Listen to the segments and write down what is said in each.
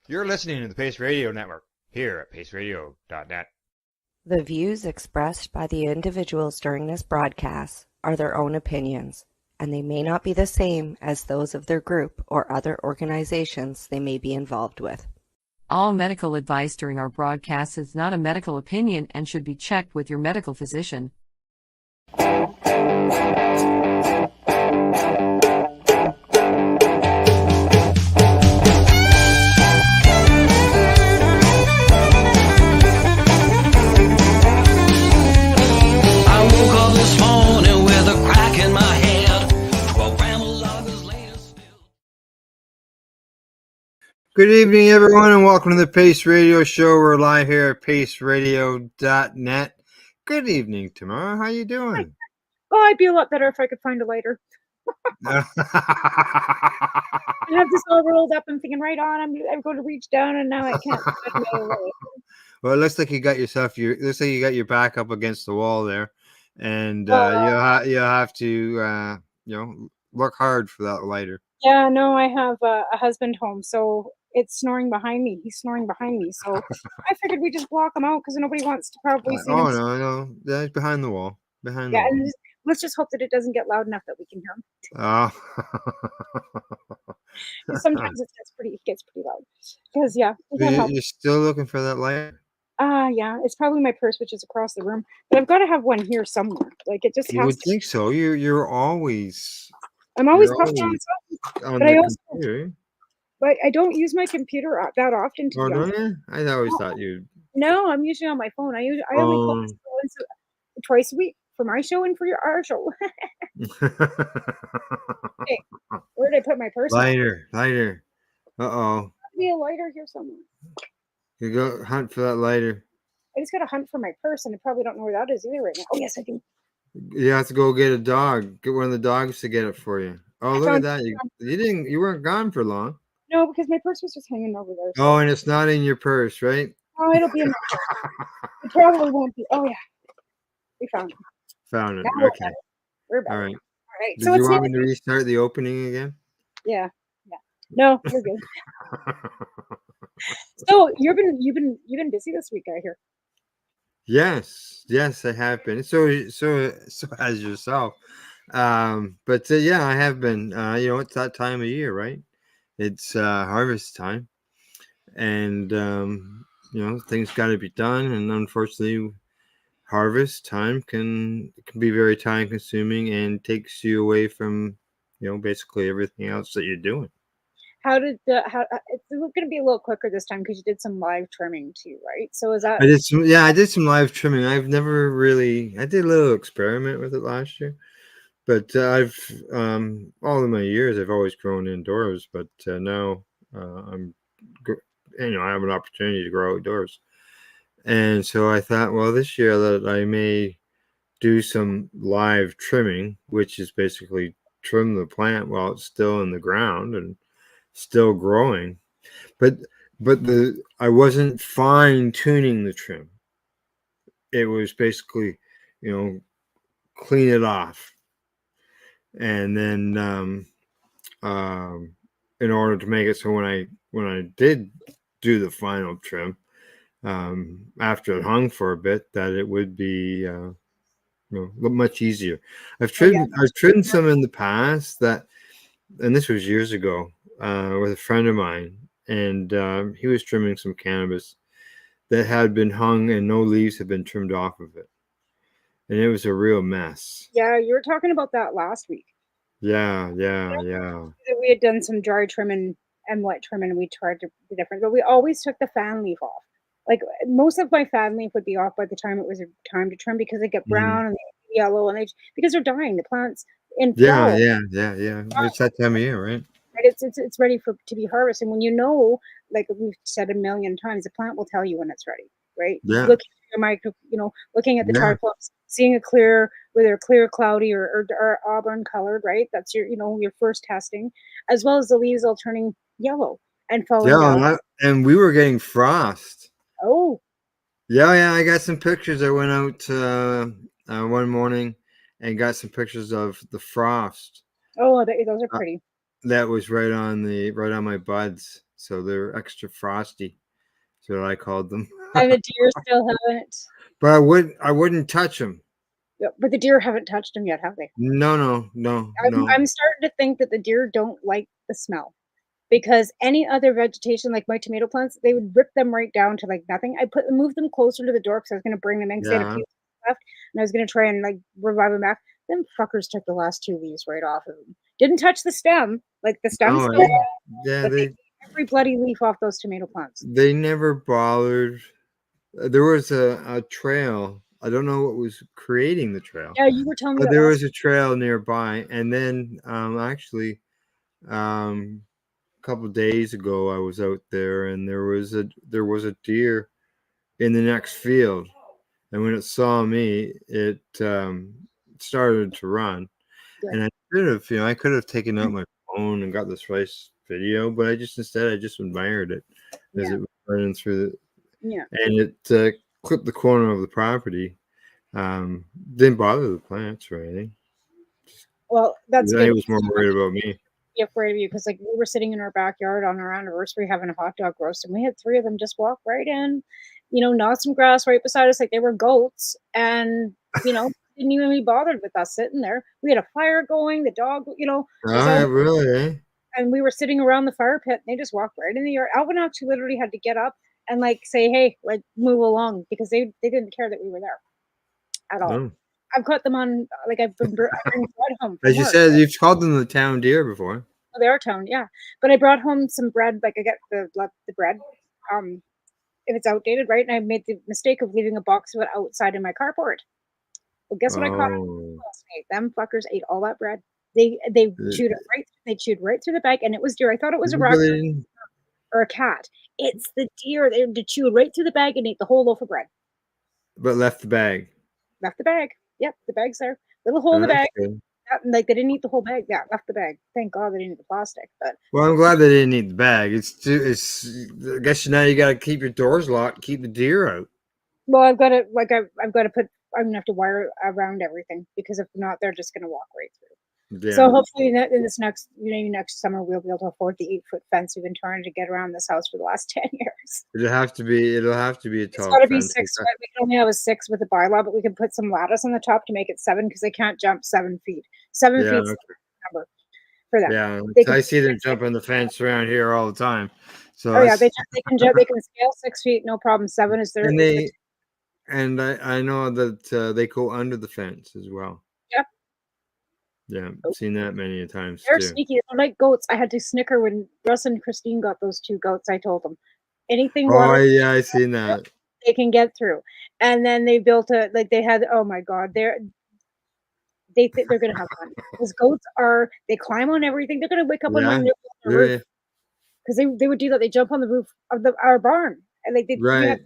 You're listening to the Pace Radio Network here at paceradio.net. The views expressed by the individuals during this broadcast are their own opinions, and they may not be the same as those of their group or other organizations they may be involved with. All medical advice during our broadcast is not a medical opinion and should be checked with your medical physician. Good evening, everyone, and welcome to the Pace Radio Show. We're live here at paceradio.net. Good evening, Tamara. How you doing? Oh, I'd be a lot better if I could find a lighter. I have this all rolled up. I'm thinking, right on. I'm going to reach down, and now I can't. Well, it looks like you got yourself. Looks like you got your back up against the wall there, and you'll have to work hard for that lighter. Yeah, no, I have a husband home, so it's snoring behind me. He's snoring behind me, so I figured we just block him out because nobody wants to probably see him. Oh no, that's behind the wall. Behind the wall. And let's just hope that it doesn't get loud enough that we can hear him. Oh. Sometimes it gets pretty loud. Because you're still looking for that lighter? Yeah, it's probably my purse, which is across the room. But I've got to have one here somewhere. Like it just. You would think so. You're always. I'm always puffed on the computer. But I don't use my computer that often. Oh, don't you? I always thought you. No, I'm usually on my phone. I only call twice a week for my show and for our show. Hey, where did I put my purse? Lighter. Uh-oh. Be a lighter here somewhere. You go hunt for that lighter. I just got to hunt for my purse, and I probably don't know where that is either right now. Oh, yes, I do. You have to go get a dog. Get one of the dogs to get it for you. Oh, look at that. You weren't gone for long. No, because my purse was just hanging over there. So. Oh, and it's not in your purse, right? Oh, it'll be in my purse. It probably won't be. Oh, yeah. We found it. Found it. Now okay. We're back. All right. Did you want me to restart the opening again? Yeah. No, you're good. So you've been busy this week, I hear. Yes, I have been. So has yourself. But yeah, I have been. It's that time of year, right? It's harvest time, and things got to be done. And unfortunately, harvest time can be very time consuming and takes you away from basically everything else that you're doing. It's going to be a little quicker this time because you did some live trimming too, right? So is that? I did some live trimming. I did a little experiment with it last year, but I've all of my years I've always grown indoors, but now I have an opportunity to grow outdoors, and so I thought, well, this year that I may do some live trimming, which is basically trim the plant while it's still in the ground and still growing, but I wasn't fine tuning the trim. It was basically, clean it off, and then in order to make it so when I did do the final trim, after it hung for a bit, that it would be much easier. I've trimmed some in the past and this was years ago. With a friend of mine, and he was trimming some cannabis that had been hung and no leaves had been trimmed off of it, and it was a real mess. Yeah, you were talking about that last week. Yeah. We had done some dry trimming and wet trimming, and we tried to be different, but we always took the fan leaf off. Like most of my fan leaf would be off by the time it was time to trim because they get brown and they get yellow, and because they're dying. The plants in flower. Yeah. It's that time of year, right? It's ready to be harvested. When like we've said a million times, the plant will tell you when it's ready, right? Yeah. Looking at looking at the trichomes, seeing whether clear, cloudy, or auburn colored, right? That's your first testing, as well as the leaves all turning yellow and falling down. And we were getting frost. Oh. Yeah. I got some pictures. I went out one morning and got some pictures of the frost. Oh, those are pretty. That was right on my buds. so they're extra frosty. That's what I called them. And the deer still haven't. But I wouldn't touch them. But the deer haven't touched them yet, have they? No. I'm starting to think that the deer don't like the smell. Because any other vegetation, like my tomato plants, they would rip them right down to like nothing. I moved them closer to the door because I was going to bring them in because they had a Yeah. few left, and I was going to try and like revive them back. Them fuckers took the last 2 leaves right off of them. Didn't touch the stem, like the stem's Oh, still there, yeah. but they ate every bloody leaf off those tomato plants. They never bothered. There was a trail. I don't know what was creating the trail, Yeah, you were telling me but that there last. was a trail nearby. And then actually, a couple of days ago, I was out there, and there was a deer in the next field. And when it saw me, it started to run. Good. And I could have taken out my phone and got this nice video, but I just admired it as Yeah. it was running through Yeah. and it clipped the corner of the property. Didn't bother the plants or anything. Well, that's I good. was more worried about me. Be afraid of you because like we were sitting in our backyard on our anniversary having a hot dog roast, and we had 3 of them just walk right in, gnawed some grass right beside us like they were goats, and didn't even be bothered with us sitting there. We had a fire going, the dog, was out, Really, eh? and we were sitting around the fire pit, and they just walked right in the yard. Alvin actually literally had to get up and like say, "Hey, like move along," because they didn't care that we were there at all. Oh. I've caught them on like I bring bread home from As you work. said, you've called them the town deer before. Oh, they are toned, yeah. But I brought home some bread, like I get the bread, if it's outdated, right? And I made the mistake of leaving a box of it outside in my carport. Well, guess what I caught Oh, last night? Them fuckers ate all that bread. They chewed it right. They chewed right through the bag, and it was deer. I thought it was a raccoon or a cat. It's the deer. They chewed right through the bag and ate the whole loaf of bread. but left the bag. Left the bag. Yep, the bag's there. Little hole Oh, in the that's bag. good. Like they didn't eat the whole bag. Yeah, left the bag. Thank God they didn't eat the plastic. But Well, I'm glad they didn't eat the bag. I guess now you got to keep your doors locked, keep the deer out. well, I've got to I've got to put. I'm gonna have to wire around everything because if not, they're just gonna walk right through. Yeah. So hopefully in this next maybe next summer we'll be able to afford the 8-foot fence we've been trying to get around this house for the last 10 years. It'll have to be a It's tall got to be fence. 6 foot. We can only have a 6 with a bylaw, but we can put some lattice on the top to make it 7 because they can't jump 7 feet. 7 Yeah, feet's the number for them. yeah. They can, I see them jumping the fence around here all the time. So oh yeah, they can jump. They can scale 6 feet, no problem. 7 is their. and I know that they go under the fence as well. Yep. Yeah, I've seen that many times They're too. sneaky. They're like goats. I had to snicker when Russ and Christine got those 2 goats. I told them anything Oh water yeah, I seen that. they can get through. And then they built they had, oh my God, they think they're gonna have fun. Because goats they climb on everything. They're gonna wake up on my Yeah, roof because they would do that. They jump on the roof of our barn and like we have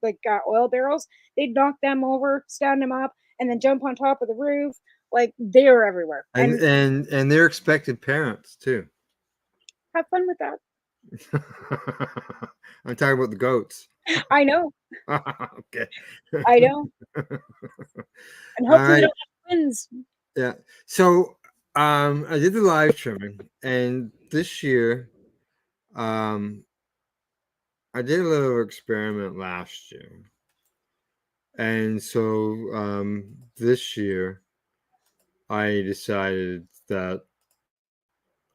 right. oil barrels. They'd knock them over, stand them up, and then jump on top of the roof. Like they're everywhere. And they're expected parents too. Have fun with that. I'm talking about the goats. I know. Okay. I know. And hopefully they don't have twins. Yeah. So I did the live trimming, and this year I did a little experiment last year. And so this year I decided that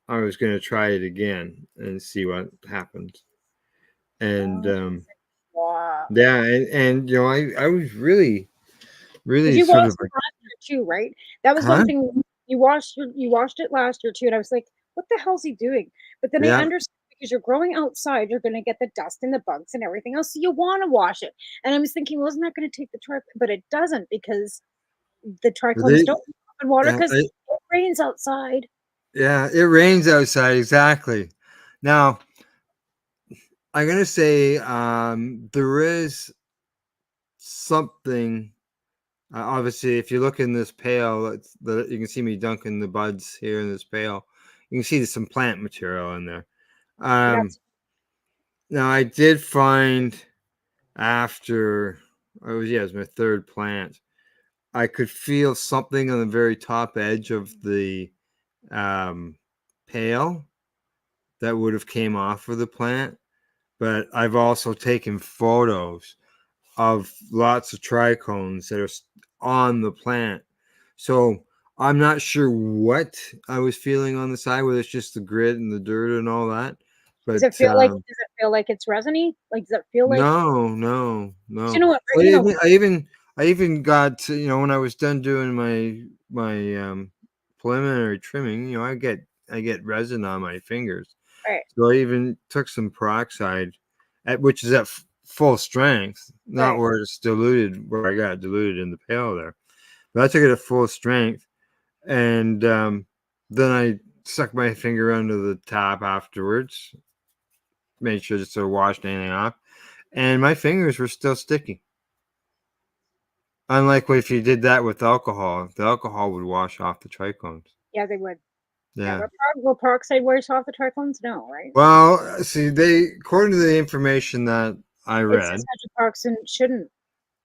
I was going to try it again and see what happened. And Wow. yeah, and I was really You sort watched of it like, last year too, right? That was huh? one thing. You watched it last year too, and I was like, "What the hell's he doing?" But then I Yeah. understood because you're growing outside, you're going to get the dust and the bugs and everything else, so you want to wash it. And I was thinking, well, isn't that going to take the trick? But it doesn't because the trichomes don't in water because it rains outside. Yeah, it rains outside, exactly. Now, I'm gonna say there is something. Obviously, if you look in this pail, you can see me dunking the buds here in this pail. You can see there's some plant material in there. Now, I did find after it was my 3rd plant, I could feel something on the very top edge of the pail. that would have came off of the plant, but I've also taken photos of lots of trichomes that are on the plant. So I'm not sure what I was feeling on the side, whether it's just the grit and the dirt and all that. Does But it feel like it's resiny? Like, does it feel like? no, You know what? I You know, even got to, when I was done doing my preliminary trimming, I get resin on my fingers. right, So I even took some peroxide, which is at full strength, not right. where it's diluted, where I got it diluted in the pail there. But I took it at full strength, and then I stuck my finger under the tap afterwards, made sure just to wash anything off, and my fingers were still sticky. Unlike if you did that with alcohol, the alcohol would wash off the trichomes. Yeah, they would. Yeah, Yeah. will peroxide wears off the trichomes? No, right? Well, see, according to the information that I It says read, hydroxin shouldn't.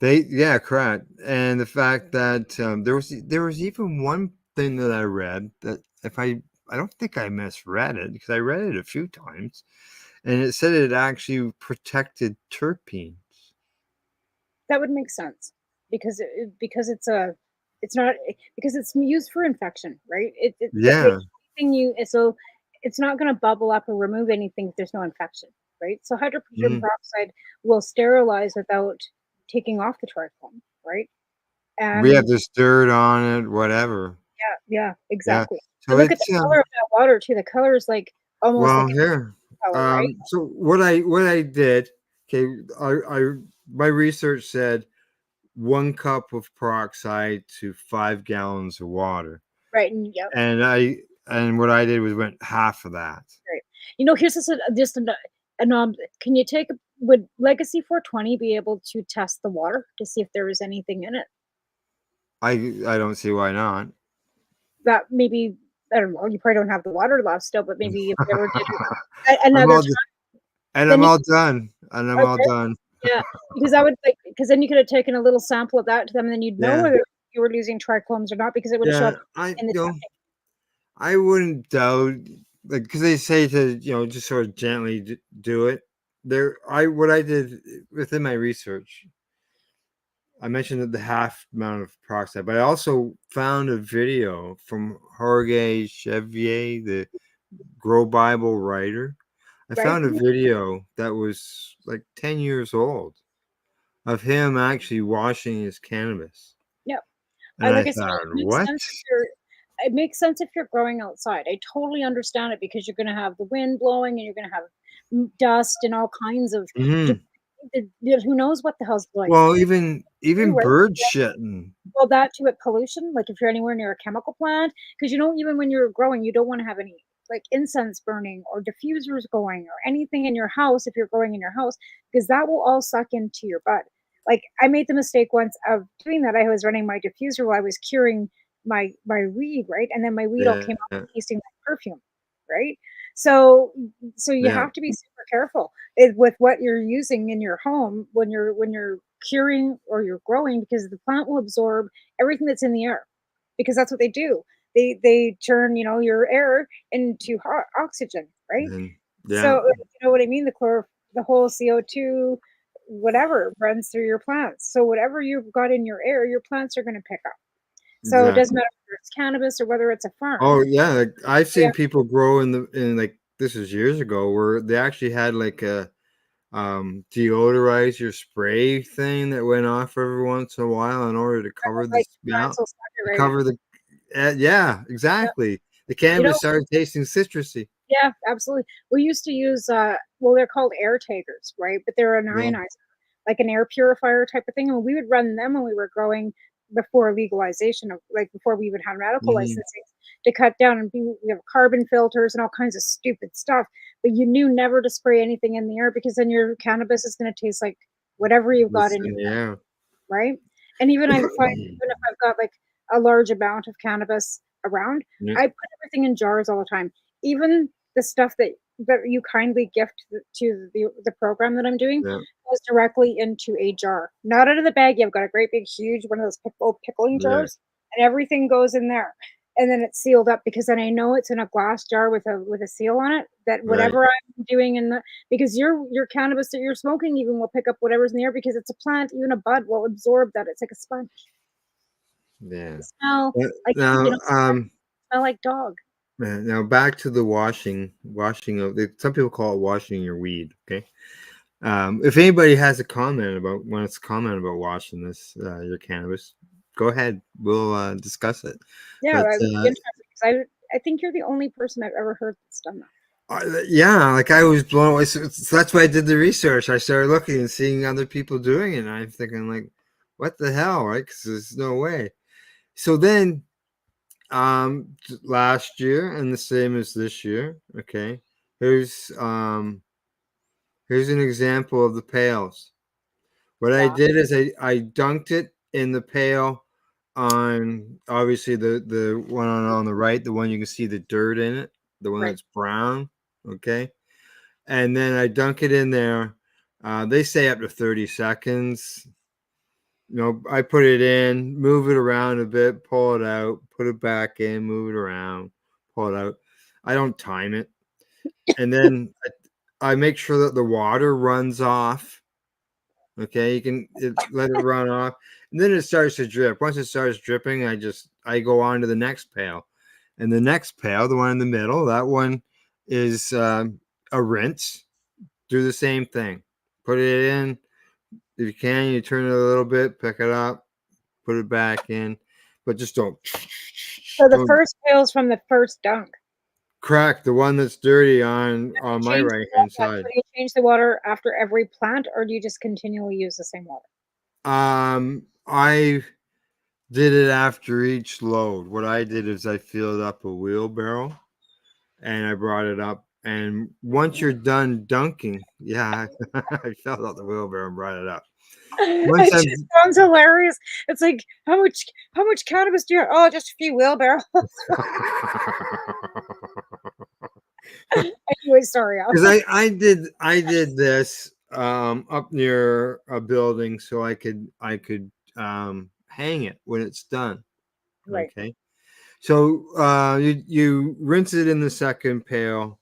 yeah, correct. And the fact that there was even one thing that I read that I don't think I misread it because I read it a few times, and it said it actually protected terpenes. That would make sense because it's not because it's used for infection, right? Yeah. Anything so it's not going to bubble up or remove anything if there's no infection, right? So hydrogen Mhm. peroxide will sterilize without taking off the trichome, right? We have And this dirt on it, whatever. yeah, Yeah. exactly. So And look at the it's color of that water too. The color is like almost well like here. a color, right? So what I did, okay, I my research said 1 cup of peroxide to 5 gallons of water. Right. And yep. And what I did was went half of that. Right. You know, here's just can you take would Legacy 420 be able to test the water to see if there was anything in it? I don't see why not. That maybe I don't know, you probably don't have the water left still, but maybe if you ever did it I'm another all time, and then I'm you all done. And I'm all okay, done. yeah, because I would like because then you could have taken a little sample of that to them, and then you'd know Yeah. whether you were losing trichomes or not because it would show Yeah. up in the testing. I wouldn't doubt, like, because they say to, just sort of gently do it. What I did within my research, I mentioned that the half amount of peroxide, but I also found a video from Jorge Chevier, the Grow Bible writer. I Right? found a video that was like 10 years old of him actually washing his cannabis. Yeah. And I Like I said, thought, what? it makes sense if you're growing outside. I totally understand it because you're gonna have the wind blowing and you're gonna have dust and all kinds of Hmm. who knows what the hell's blowing Well, through, even right? bird shitting. Well, that too, with pollution, like if you're anywhere near a chemical plant, because even when you're growing, you don't want to have any like incense burning or diffusers going or anything in your house if you're growing in your house, because that will all suck into your bud. Like I made the mistake once of doing that. I was running my diffuser while I was curing my weed, right? And then my weed all came Yeah, off tasting like perfume, right? So you yeah, have to be super careful with what you're using in your home when you're curing or you're growing because the plant will absorb everything that's in the air because that's what they do. They turn your air into oxygen, right? and yeah, So you know what I mean. The whole CO2 whatever runs through your plants. So whatever you've got in your air, your plants are going to pick up. So it doesn't exactly. matter whether it's cannabis or whether it's a farm. Oh yeah, like, I've Yeah, seen people grow in like this is years ago where they actually had like a deodorize your spray thing that went off every once in a while in order to cover the like smell, plants will suck it to right up. cover the yeah, Yeah. exactly. The You know, cannabis started tasting citrusy. yeah, absolutely. We used to use, well, they're called air takers, right? But they're an Yeah. ionizer, like an air purifier type of thing. And we would run them when we were growing before legalization of, like, before we even had medical Hmm. licensing to cut down and we have carbon filters and all kinds of stupid stuff. But you knew never to spray anything in the air because then your cannabis is going to taste like whatever you've got It's in your in the air. right? And even I find even if I've got like a large amount of cannabis around, Yeah, I put everything in jars all the time. Even the stuff that you kindly gift to the program that I'm doing yeah, goes directly into a jar, not out of the bag. I've got a great big huge one of those old pickling yeah. jars, and everything goes in there. and then it's sealed up because then I know it's in a glass jar with a seal on it. That whatever I'm doing because your cannabis that you're smoking even will pick up whatever's in the air because it's a plant. Even a bud will absorb that. It's like a sponge. Yeah. They smell like Now, smell like dog. now back to the washing of. Some people call it washing your weed. Okay. If anybody has a comment about washing your cannabis, go ahead. We'll discuss it. Yeah, But I would be interested because I think you're the only person I've ever heard that's done that. yeah, like I was blown away. So that's why I did the research. I started looking and seeing other people doing it, and I'm thinking like, what the hell, right? Because there's no way. So then, last year and the same as this year. Okay, here's an example of the pails. What I did is I dunked it in the pail on obviously the one on the right, the one you can see the dirt in it, the one that's brown. Okay. And then I dunk it in there. They say up to 30 seconds. I put it in, move it around a bit, pull it out, put it back in, move it around, pull it out. I don't time it. And then I make sure that the water runs off. Okay, you can let it run off, and then it starts to drip. Once it starts dripping, I go on to the next pail, and the next pail, the one in the middle, that one is a rinse. Do the same thing. Put it in. If you can, you turn it a little bit, pick it up, put it back in, but just don't. So the first pail's from the first dunk. Crack the one that's dirty on my right hand side. Do you change the water after every plant, or do you just continually use the same water? I did it after each load. What I did is I filled up a wheelbarrow and I brought it up. And once you're done dunking, yeah, I filled out the wheelbarrow and brought it up. It just sounds hilarious. It's like how much cannabis do you have? Oh, just a few wheelbarrows. Anyway, sorry. Because I did this up near a building so I could hang it when it's done. Right. Okay. So you rinse it in the second pail,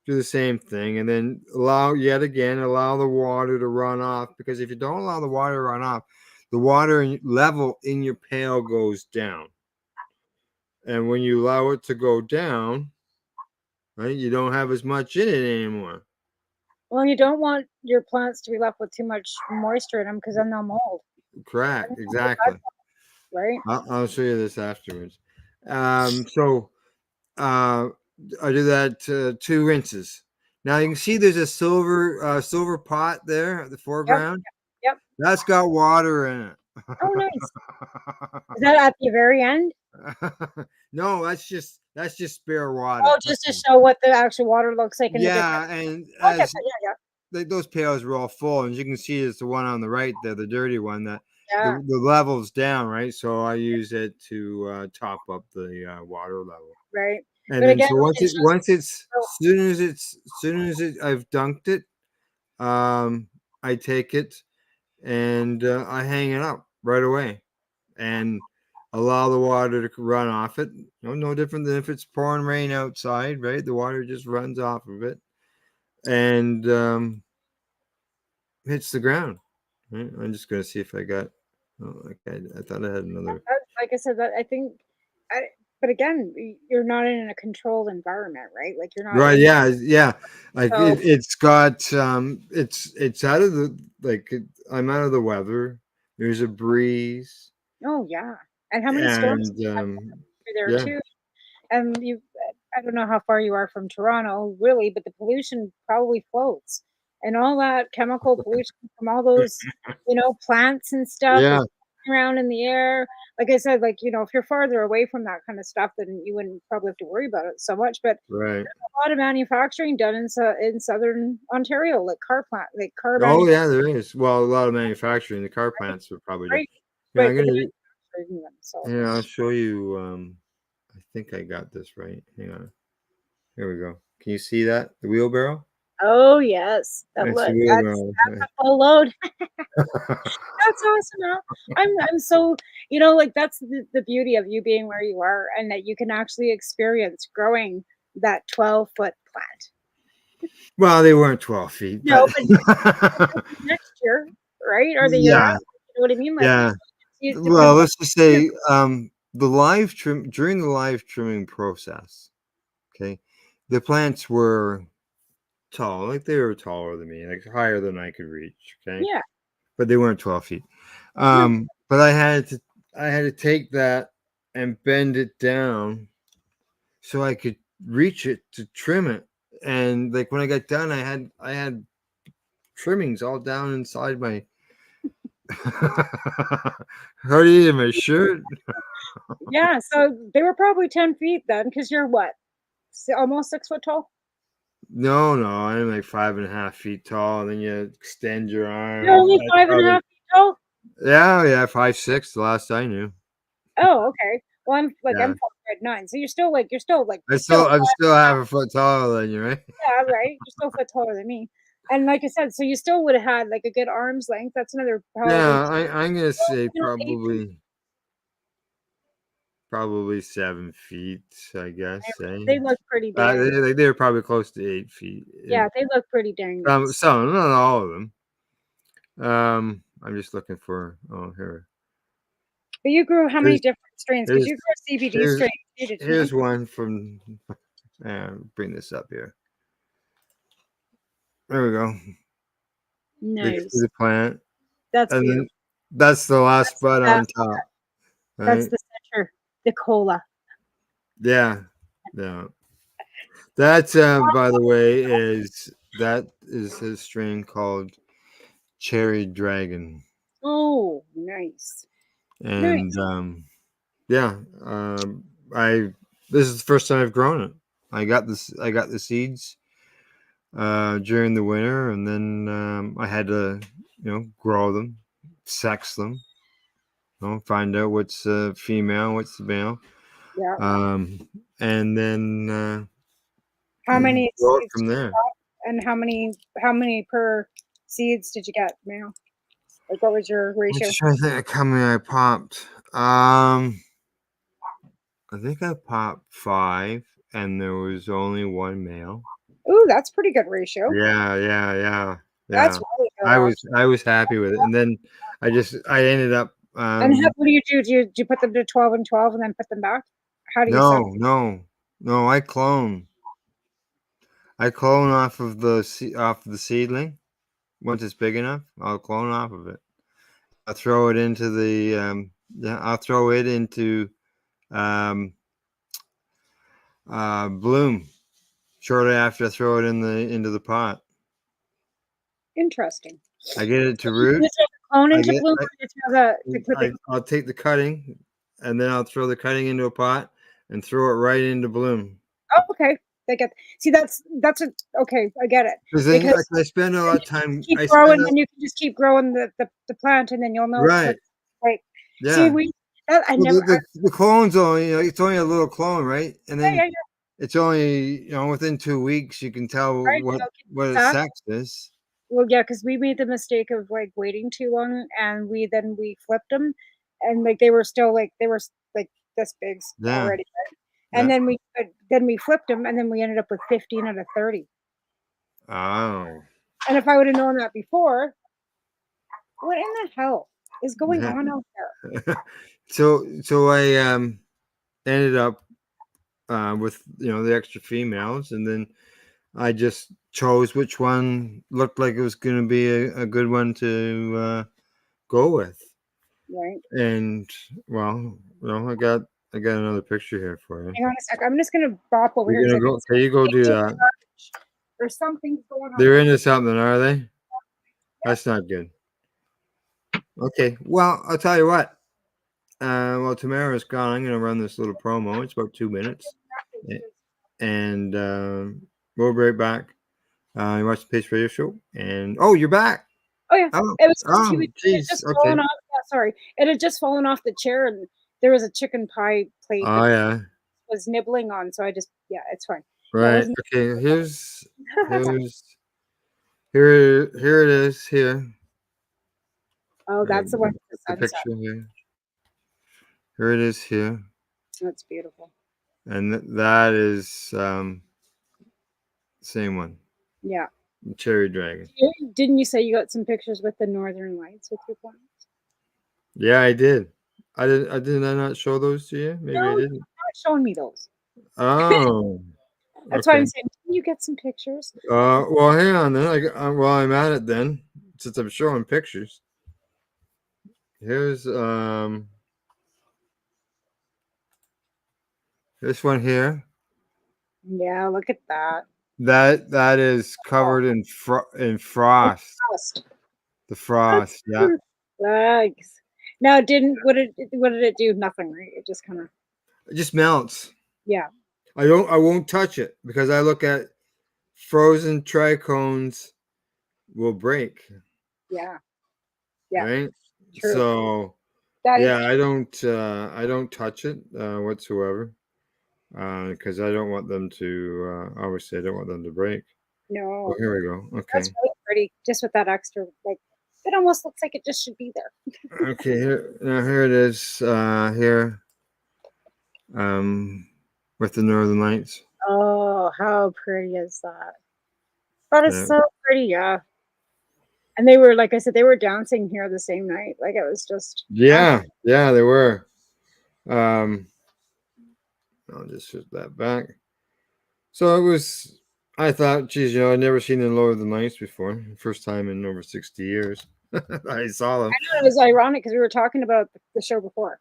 do the same thing, and then allow the water to run off, because if you don't allow the water to run off, the water level in your pail goes down. And when you allow it to go down, right, you don't have as much in it anymore. Well, you don't want your plants to be left with too much moisture in them because then they'll mold. Correct. Exactly. Right. I'll show you this afterwards. So I do that 2 rinses. Now you can see there's a silver pot there at the foreground. Yep. That's got water in it. Oh, nice. Is that at the very end? No, that's just spare water. Oh, just to show what the actual water looks like. And those pails were all full, and as you can see, it's the one on the right there, the dirty one, that the level's down, right? So I use it to top up the water level. Right. And then again, as soon as I've dunked it, I take it and I hang it up right away and allow the water to run off it. No different than if it's pouring rain outside, right? The water just runs off of it and hits the ground. Right? I'm just gonna see if I got. Oh, okay. I thought I had another. Like I said, that I think. But again, you're not in a controlled environment, right? Like you're not. Right. Yeah. Like it's got. It's out of the I'm out of the weather. There's a breeze. Oh yeah. And how many storms there too? And I don't know how far you are from Toronto, really, but the pollution probably floats, and all that chemical pollution from all those, plants and stuff around in the air. Like I said, if you're farther away from that kind of stuff, then you wouldn't probably have to worry about it so much. But there's a lot of manufacturing done in southern Ontario, like car Oh yeah, there is. Well, a lot of manufacturing. The car plants are probably. Right. I'll show you. I think I got this right. Hang on. Here we go. Can you see that? The wheelbarrow? Oh yes, That's a that's wheelbarrow. a full load. That's awesome. Al. I'm so like that's the beauty of you being where you are, and that you can actually experience growing that 12-foot plant. Well, they weren't 12 feet, but No, but next year, right? Or the year yeah, after. You know what I mean? Like yeah. it Well, depends on let's just say the live trim during the live trimming process. Okay, the plants were tall, like they were taller than me, like higher than I could reach. Okay, yeah. but they weren't 12 feet. No. But I had to take that and bend it down so I could reach it to trim it. And like when I got done, I had trimmings all down inside my hoodie and my shirt. Yeah, so they were probably 10 feet then, because you're what? Almost 6 foot tall? No, no, I'm like 5.5 feet tall, and then you extend your You're arm. only I five and a probably half feet tall? yeah, 5'6", the last I knew. Oh, okay. Well, I'm Yeah. 5'9", so you're I still still I'm 5 still half a foot taller than you, right? yeah, right? You're still a foot taller than me. And like I said, so you still would have had, like, a good arm's length. That's another probably Yeah, I'm gonna say 8 feet. probably 7 feet, I guess. They look pretty dang They're probably close to 8 feet. yeah, they look pretty dang nice. Some, not all of them. I'm just looking for. Oh, here. But you grew how many Here's different strains? Because here's you grew a CBD here's strain too, didn't you? here's one from. Bring this up here. There we go. You can see Nice. the plant, That's and then beautiful. that's the last That's the bud on best. top, That's right? the center, the cola. Yeah, yeah. That, by the way, is a strain called Cherry Dragon, Oh, nice. and Nice. yeah, I this is the first time I've grown it. I got the seeds during the winter, and then I had to grow them, sex them, find out what's female, what's the male, Yeah. um, and then How many grow it seeds from did you there. pop? And how many per seeds did you get, Male? Like what was your I'm ratio? just trying to think how many I popped. I think I popped 5, and there was only one male. Ooh, that's pretty good ratio. Yeah, yeah, yeah, That's yeah. really good, I was actually. I was happy with it, and then I ended up And what do you do? Do you put them to 12 and 12 and then put them back? How do you no, set? no, no. I clone off the seedling. Once it's big enough, I'll clone off of it. I'll throw it into the yeah, I'll throw it into um bloom shortly after I throw it into the pot. Interesting. I get it to You root. just throw the clone I into get bloom, or you throw the put the I'll take the cutting, and then I'll throw the cutting into a pot and throw it right into bloom. oh, okay. I get see that's a okay, I get it. Because then Because I spend a then lot of you can just time. keep I spend growing, a, then you can just keep growing the plant, and then you'll know right, what right. See, yeah. we that I Well, never the clone's only it's only a little clone, right? And yeah, then yeah, it's only within 2 weeks you can tell right, they'll get what its sack. sex is. Well, yeah, because we made the mistake of, like, waiting too long, and we flipped them, and, like, they were still, like like, this big Yeah, already, right? And yeah. then we flipped them, and then we ended up with 15 out of 30. Oh, And if I woulda known that before, what in the hell is going yeah. on out there? So I ended up with the extra females, and then I just chose which one looked like it was going to be a good one to go with. Right? And well, I got another picture here for you. Hang on a sec, I'm just gonna bop over here You're 'cause gonna I think go? Okay, you go do that. there's something going on. They're into something, are they? That's not good. Okay, well, I'll tell you what. While Tamara's gone, I'm gonna run this little promo. It's about 2 minutes, and we'll be right back. You watch the Pace Radio Show, and oh, you're back. Oh, yeah. Oh, It was just oh, it had geez. just Okay. fallen off yeah, sorry. It had just fallen off the chair, and there was a chicken pie plate Oh that yeah. was nibbling on, so I just yeah, it's fine. That Right. wasn't Okay. Here's Here it is. Here, Oh, that's the one with the the sunset. picture here. Here it is here, That's beautiful. and that is same one, Yeah. cherry dragon. Didn't you say you got some pictures with the northern lights with your plants? Yeah, I did. Did I not show those to you? Maybe I No, you're didn't. not showing me those. Oh, That's why okay. I'm saying, can you get some pictures? Well, hang on then. While I'm at it then, since I'm showing pictures, here's this one here. Yeah, look at that. That is Oh, covered in it's frost. dust. The frost, yeah. Thanks. Now, what did it do? Nothing, right? It just kind of, It just melts. yeah, I won't touch it because I look at frozen trichomes will break, yeah, yeah. right? True. So That is yeah, I don't touch it whatsoever because I don't want them to obviously I don't want them to break. Oh, no. here we go. That's Okay. really pretty. Just with that extra, like, it almost looks like it just should be there. Okay, here it is here um with the northern lights. Oh, how pretty is that? That is Yeah. so pretty, yeah. And they were, like I said, they were dancing here the same night. Like it was just Yeah, yeah, they were. Um I'll just shift that back. So it was. I thought, geez, I'd never seen the Lord of the Lights before. First time in over 60 years. I saw them. I know it was ironic because we were talking about the show before.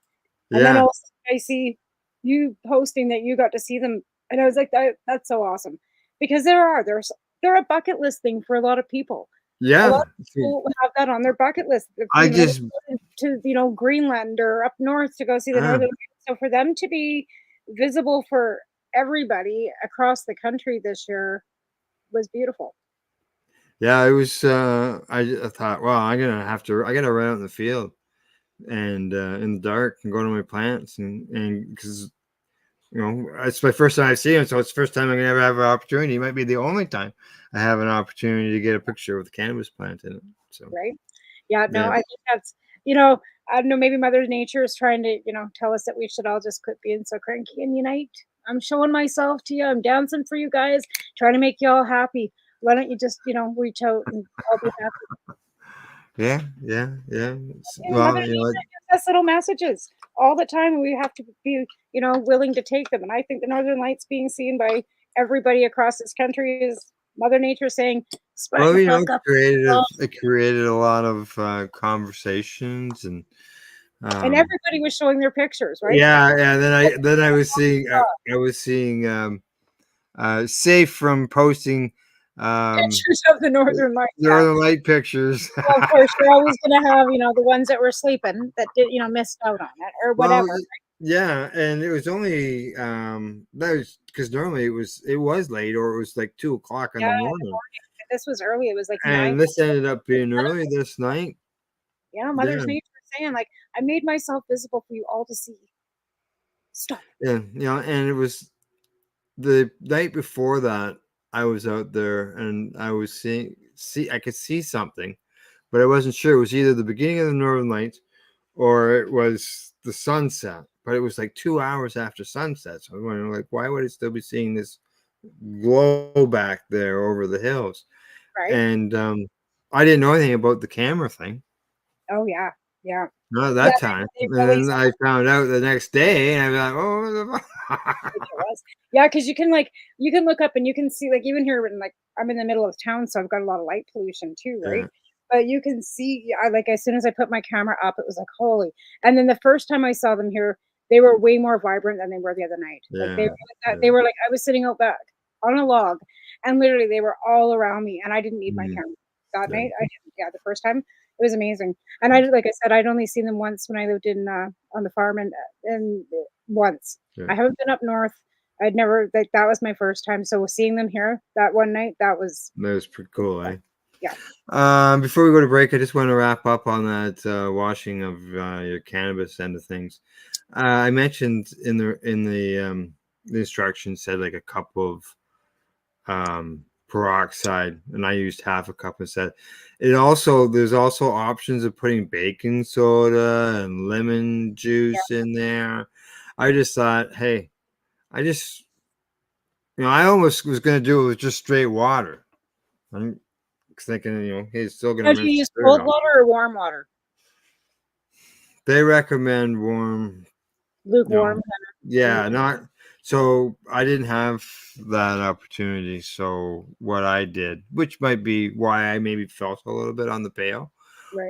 And then Yeah, also I see you posting that you got to see them, and I was like, that's so awesome. Because they're a bucket list thing for a lot of people. A lot yeah. of people have that on their bucket list. If, I they just, go to Greenland or up north to go see the ah, northern lights. So for them to be visible for everybody across the country this year was beautiful. yeah. It was. I thought, well, I'm gonna have to. I gotta run out in the field and in the dark and go to my plants and because it's my first time I see him, so it's the first time I'm gonna ever have an opportunity. It might be the only time I have an opportunity to get a picture with a cannabis plant in it. So Right? Yeah, no, yeah. I think that's, I don't know, maybe Mother Nature is trying to, tell us that we should all just quit being so cranky and unite. I'm showing myself to you. I'm dancing for you guys, trying to make you all happy. Why don't you just, reach out and all be happy? Yeah, yeah, yeah. Mother Well, Nature gives us little messages all the time. And we have to be, willing to take them. And I think the Northern Lights being seen by everybody across this country is Mother Nature saying, spread well, the fuck up. it created a lot of conversations and And um, everybody was showing their pictures, right? yeah, yeah. Then I was seeing safe from posting um, Pictures of the Northern Lights. Yeah. Northern Light pictures. Well, of course, you're always gonna have, the ones that were sleeping that did, missed out on it or Well, whatever. yeah, and it was only that was because normally it was late or it was like 2 o'clock in Yeah, the in the morning, morning. This was early. It was like 9. and this ended up being early this night. Mother's Yeah. Nature saying, like, I made myself visible for you all to see. Stop. Yeah, and it was the night before that. I was out there and I was see I could see something, but I wasn't sure. It was either the beginning of the Northern Lights or it was the sunset. But it was like 2 hours after sunset. So I was wondering, like, why would I still be seeing this glow back there over the hills? Right? And I didn't know anything about the camera thing. Oh yeah. Yeah. Not at Yeah, that time. they And really then I found out the next day, and I was like, "Oh, what the fuck?" think it was. Yeah, because you can look up and you can see, like, even here when, like, I'm in the middle of town, so I've got a lot of light pollution too, right? Yeah, But you can see, I like, as soon as I put my camera up, it was like, holy. And then the first time I saw them here, they were way more vibrant than they were the other night. Like yeah, they yeah. were like, I was sitting out back on a log, and literally they were all around me, and I didn't need my Mhm, camera that yeah, night. I didn't. Yeah, the first time it was amazing. And like I said, I'd only seen them once when I lived in on the farm, and once. yeah. I haven't been up north. I'd never, like, that was my first time. So seeing them here that one night, that was, That was pretty cool, eh? yeah. Before we go to break, I just want to wrap up on that washing of your cannabis end of things. I mentioned in the instructions said like a cup of peroxide, and I used half a cup instead. There's also options of putting baking soda and lemon juice in there. I just thought, hey, I almost was going to do it with just straight water. I'm thinking, hey, it's still going to Did you use cold water or warm water? They recommend warm. Lukewarm. Yeah, not. So I didn't have that opportunity. So what I did, which might be why I maybe felt a little bit on the pail,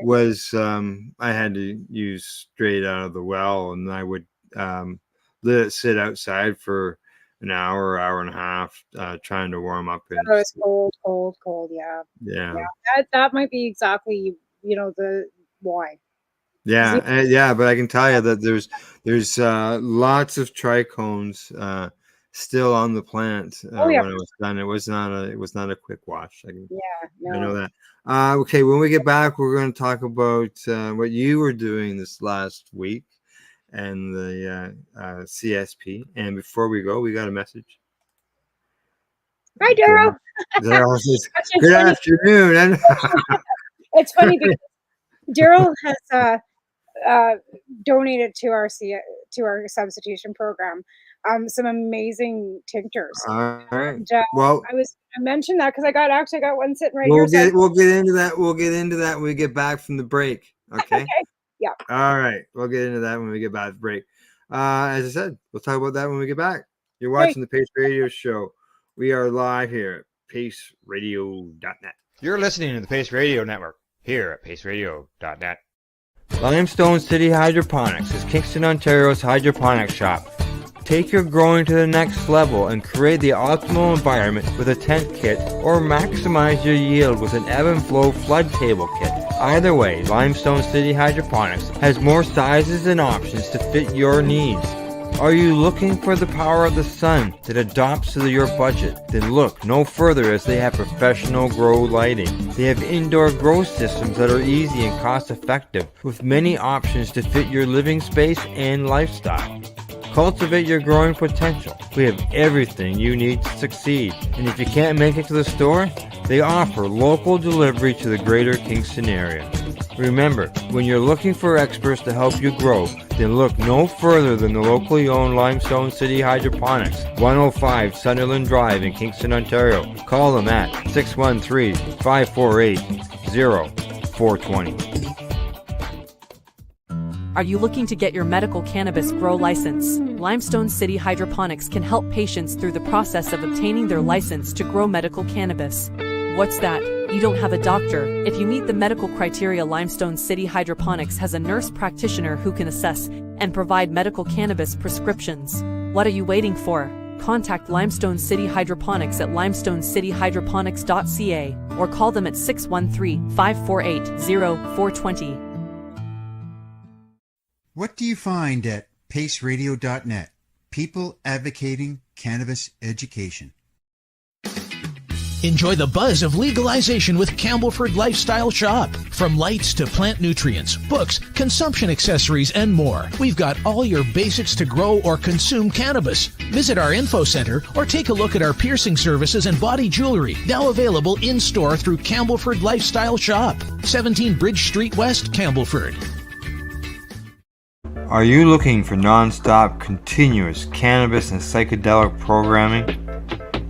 was I had to use straight out of the well, and I would let it sit outside for an hour and a half, trying to warm up. It was cold. Yeah. That might be exactly the why. Yeah, but I can tell you that there's lots of trichomes still on the plant when it was done. It was not a quick wash. I know that. Okay, when we get back, we're going to talk about what you were doing this last week and the CSP. And before we go, we got a message. Hi, Daryl. Daryl says, good afternoon. It's funny because Daryl has donated to our substitution program some amazing tinctures. All right. And, well, I mentioned that because I got one sitting right here. We'll get into that. We'll get into that when we get back from the break. Okay. Okay. Yeah. All right. We'll get into that when we get back from the break. As I said, we'll talk about that when we get back. You're watching the Pace Radio Show. We are live here at paceradio.net. You're listening to the Pace Radio Network here at paceradio.net. Limestone City Hydroponics is Kingston, Ontario's hydroponics shop. Take your growing to the next level and create the optimal environment with a tent kit, or maximize your yield with an ebb and flow flood table kit. Either way, Limestone City Hydroponics has more sizes and options to fit your needs. Are you looking for the power of the sun that adapts to your budget? Then look no further, as they have professional grow lighting. They have indoor grow systems that are easy and cost effective, with many options to fit your living space and lifestyle. Cultivate your growing potential. We have everything you need to succeed. And if you can't make it to the store, they offer local delivery to the greater Kingston area. Remember, when you're looking for experts to help you grow, then look no further than the locally owned Limestone City Hydroponics, 105 Sunderland Drive in Kingston, Ontario. Call them at 613-548-0420. Are you looking to get your medical cannabis grow license? Limestone City Hydroponics can help patients through the process of obtaining their license to grow medical cannabis. What's that? You don't have a doctor. If you meet the medical criteria, Limestone City Hydroponics has a nurse practitioner who can assess and provide medical cannabis prescriptions. What are you waiting for? Contact Limestone City Hydroponics at limestonecityhydroponics.ca or call them at 613-548-0420. What do you find at paceradio.net? People advocating cannabis education. Enjoy the buzz of legalization with Campbellford Lifestyle Shop. From lights to plant nutrients, books, consumption accessories, and more, we've got all your basics to grow or consume cannabis. Visit our info center or take a look at our piercing services and body jewelry, now available in-store through Campbellford Lifestyle Shop, 17 Bridge Street West, Campbellford. Are you looking for non-stop, continuous cannabis and psychedelic programming?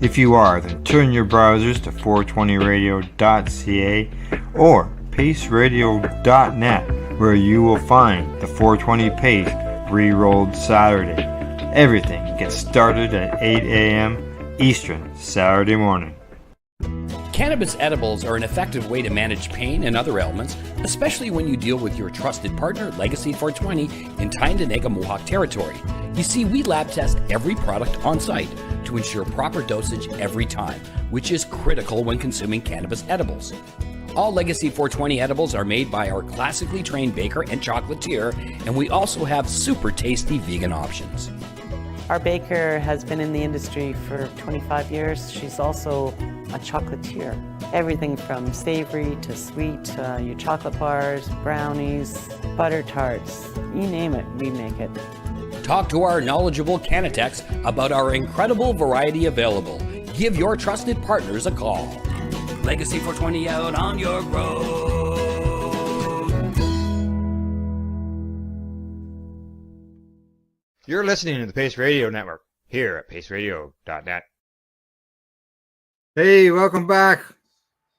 If you are, then turn your browsers to 420radio.ca or paceradio.net, where you will find the 420 Pace re-rolled Saturday. Everything gets started at 8 a.m. Eastern Saturday morning. Cannabis edibles are an effective way to manage pain and other ailments, especially when you deal with your trusted partner, Legacy 420, in Tyendinaga Mohawk territory. You see, we lab test every product on site to ensure proper dosage every time, which is critical when consuming cannabis edibles. All Legacy 420 edibles are made by our classically trained baker and chocolatier, and we also have super tasty vegan options. Our baker has been in the industry for 25 years. She's also a chocolatier. Everything from savory to sweet, your chocolate bars, brownies, butter tarts, you name it, we make it. Talk to our knowledgeable Cannatex about our incredible variety available. Give your trusted partners a call. Legacy 420 out on your road. You're listening to the Pace Radio Network here at paceradio.net. Hey, welcome back.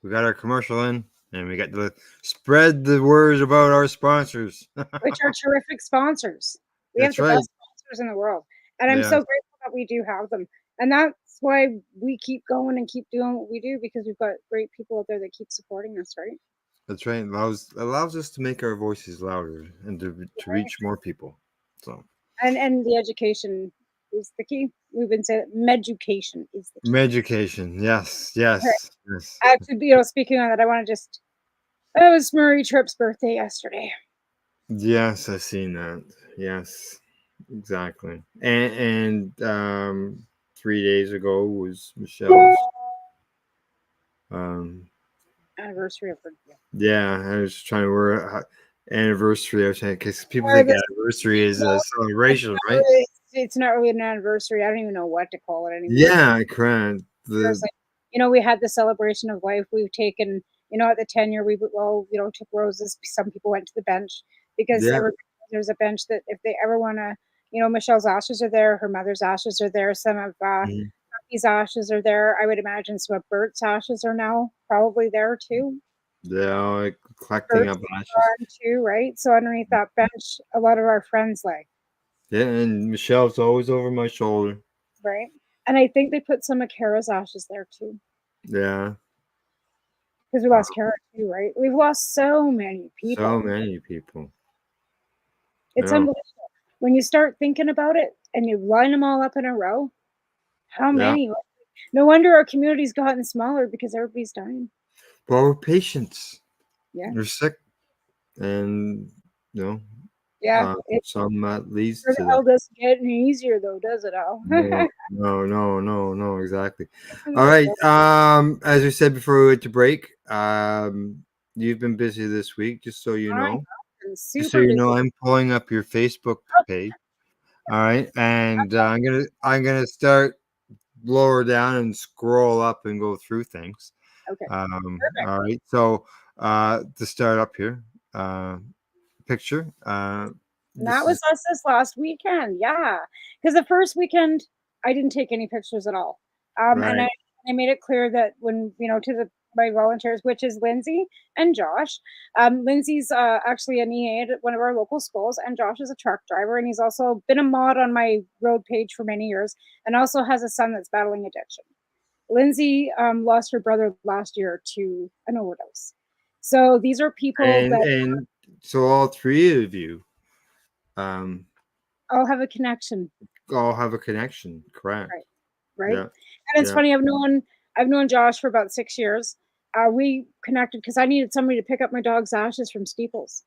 We got our commercial in, and we got to spread the word about our sponsors. Which are terrific sponsors. We have That's the right. best sponsors in the world. And I'm Yeah. so grateful that we do have them. And that's why we keep going and keep doing what we do, because we've got great people out there that keep supporting us, right? That's right. It allows us to make our voices louder and to reach more people. So. And the education is the key. We've been saying meducation is the key. Meducation, yes. Actually, speaking on that, I want to it was Murray Tripp's birthday yesterday. Yes, I've seen that. Yes, exactly. And 3 days ago was Michelle's Anniversary of her. Yeah, I was trying to wear anniversary. I was saying, because people think anniversary is a celebration, right? It's not really an anniversary. I don't even know what to call it anymore. Yeah, correct. We had the celebration of life. We've taken, at the 10-year, took roses. Some people went to the bench because there's a bench that if they ever want to, Michelle's ashes are there. Her mother's ashes are there. Some of Puppy's ashes are there. I would imagine some of Bert's ashes are now probably there too. Yeah, like collecting up ashes too, right? So underneath that bench, a lot of our friends lay. Yeah, and Michelle's always over my shoulder. Right. And I think they put some of Kara's ashes there too. Yeah. Because we lost Kara too, right? We've lost so many people. So many people. It's unbelievable. When you start thinking about it and you line them all up in a row, how many? No wonder our community's gotten smaller because everybody's dying. Well, we're patients. Yeah. We're sick. And, yeah, some leads to that. Hell doesn't get any easier though, does it, Al? No, exactly. All right. As we said before we went to break, you've been busy this week, just so you know. Just so you know, I'm pulling up your Facebook page. All right, and I'm gonna start lower down and scroll up and go through things. Okay. All right. So to start up here, picture. That was us this last weekend, yeah. Because the first weekend I didn't take any pictures at all, and I made it clear that when to my volunteers, which is Lindsay and Josh. Lindsay's actually an EA at one of our local schools, and Josh is a truck driver, and he's also been a mod on my road page for many years, and also has a son that's battling addiction. Lindsay lost her brother last year to an overdose. So these are people and so all three of you all have a connection. All have a connection, correct? Right. Yeah. And it's funny. I've known Josh for about 6 years. We connected because I needed somebody to pick up my dog's ashes from Steeples.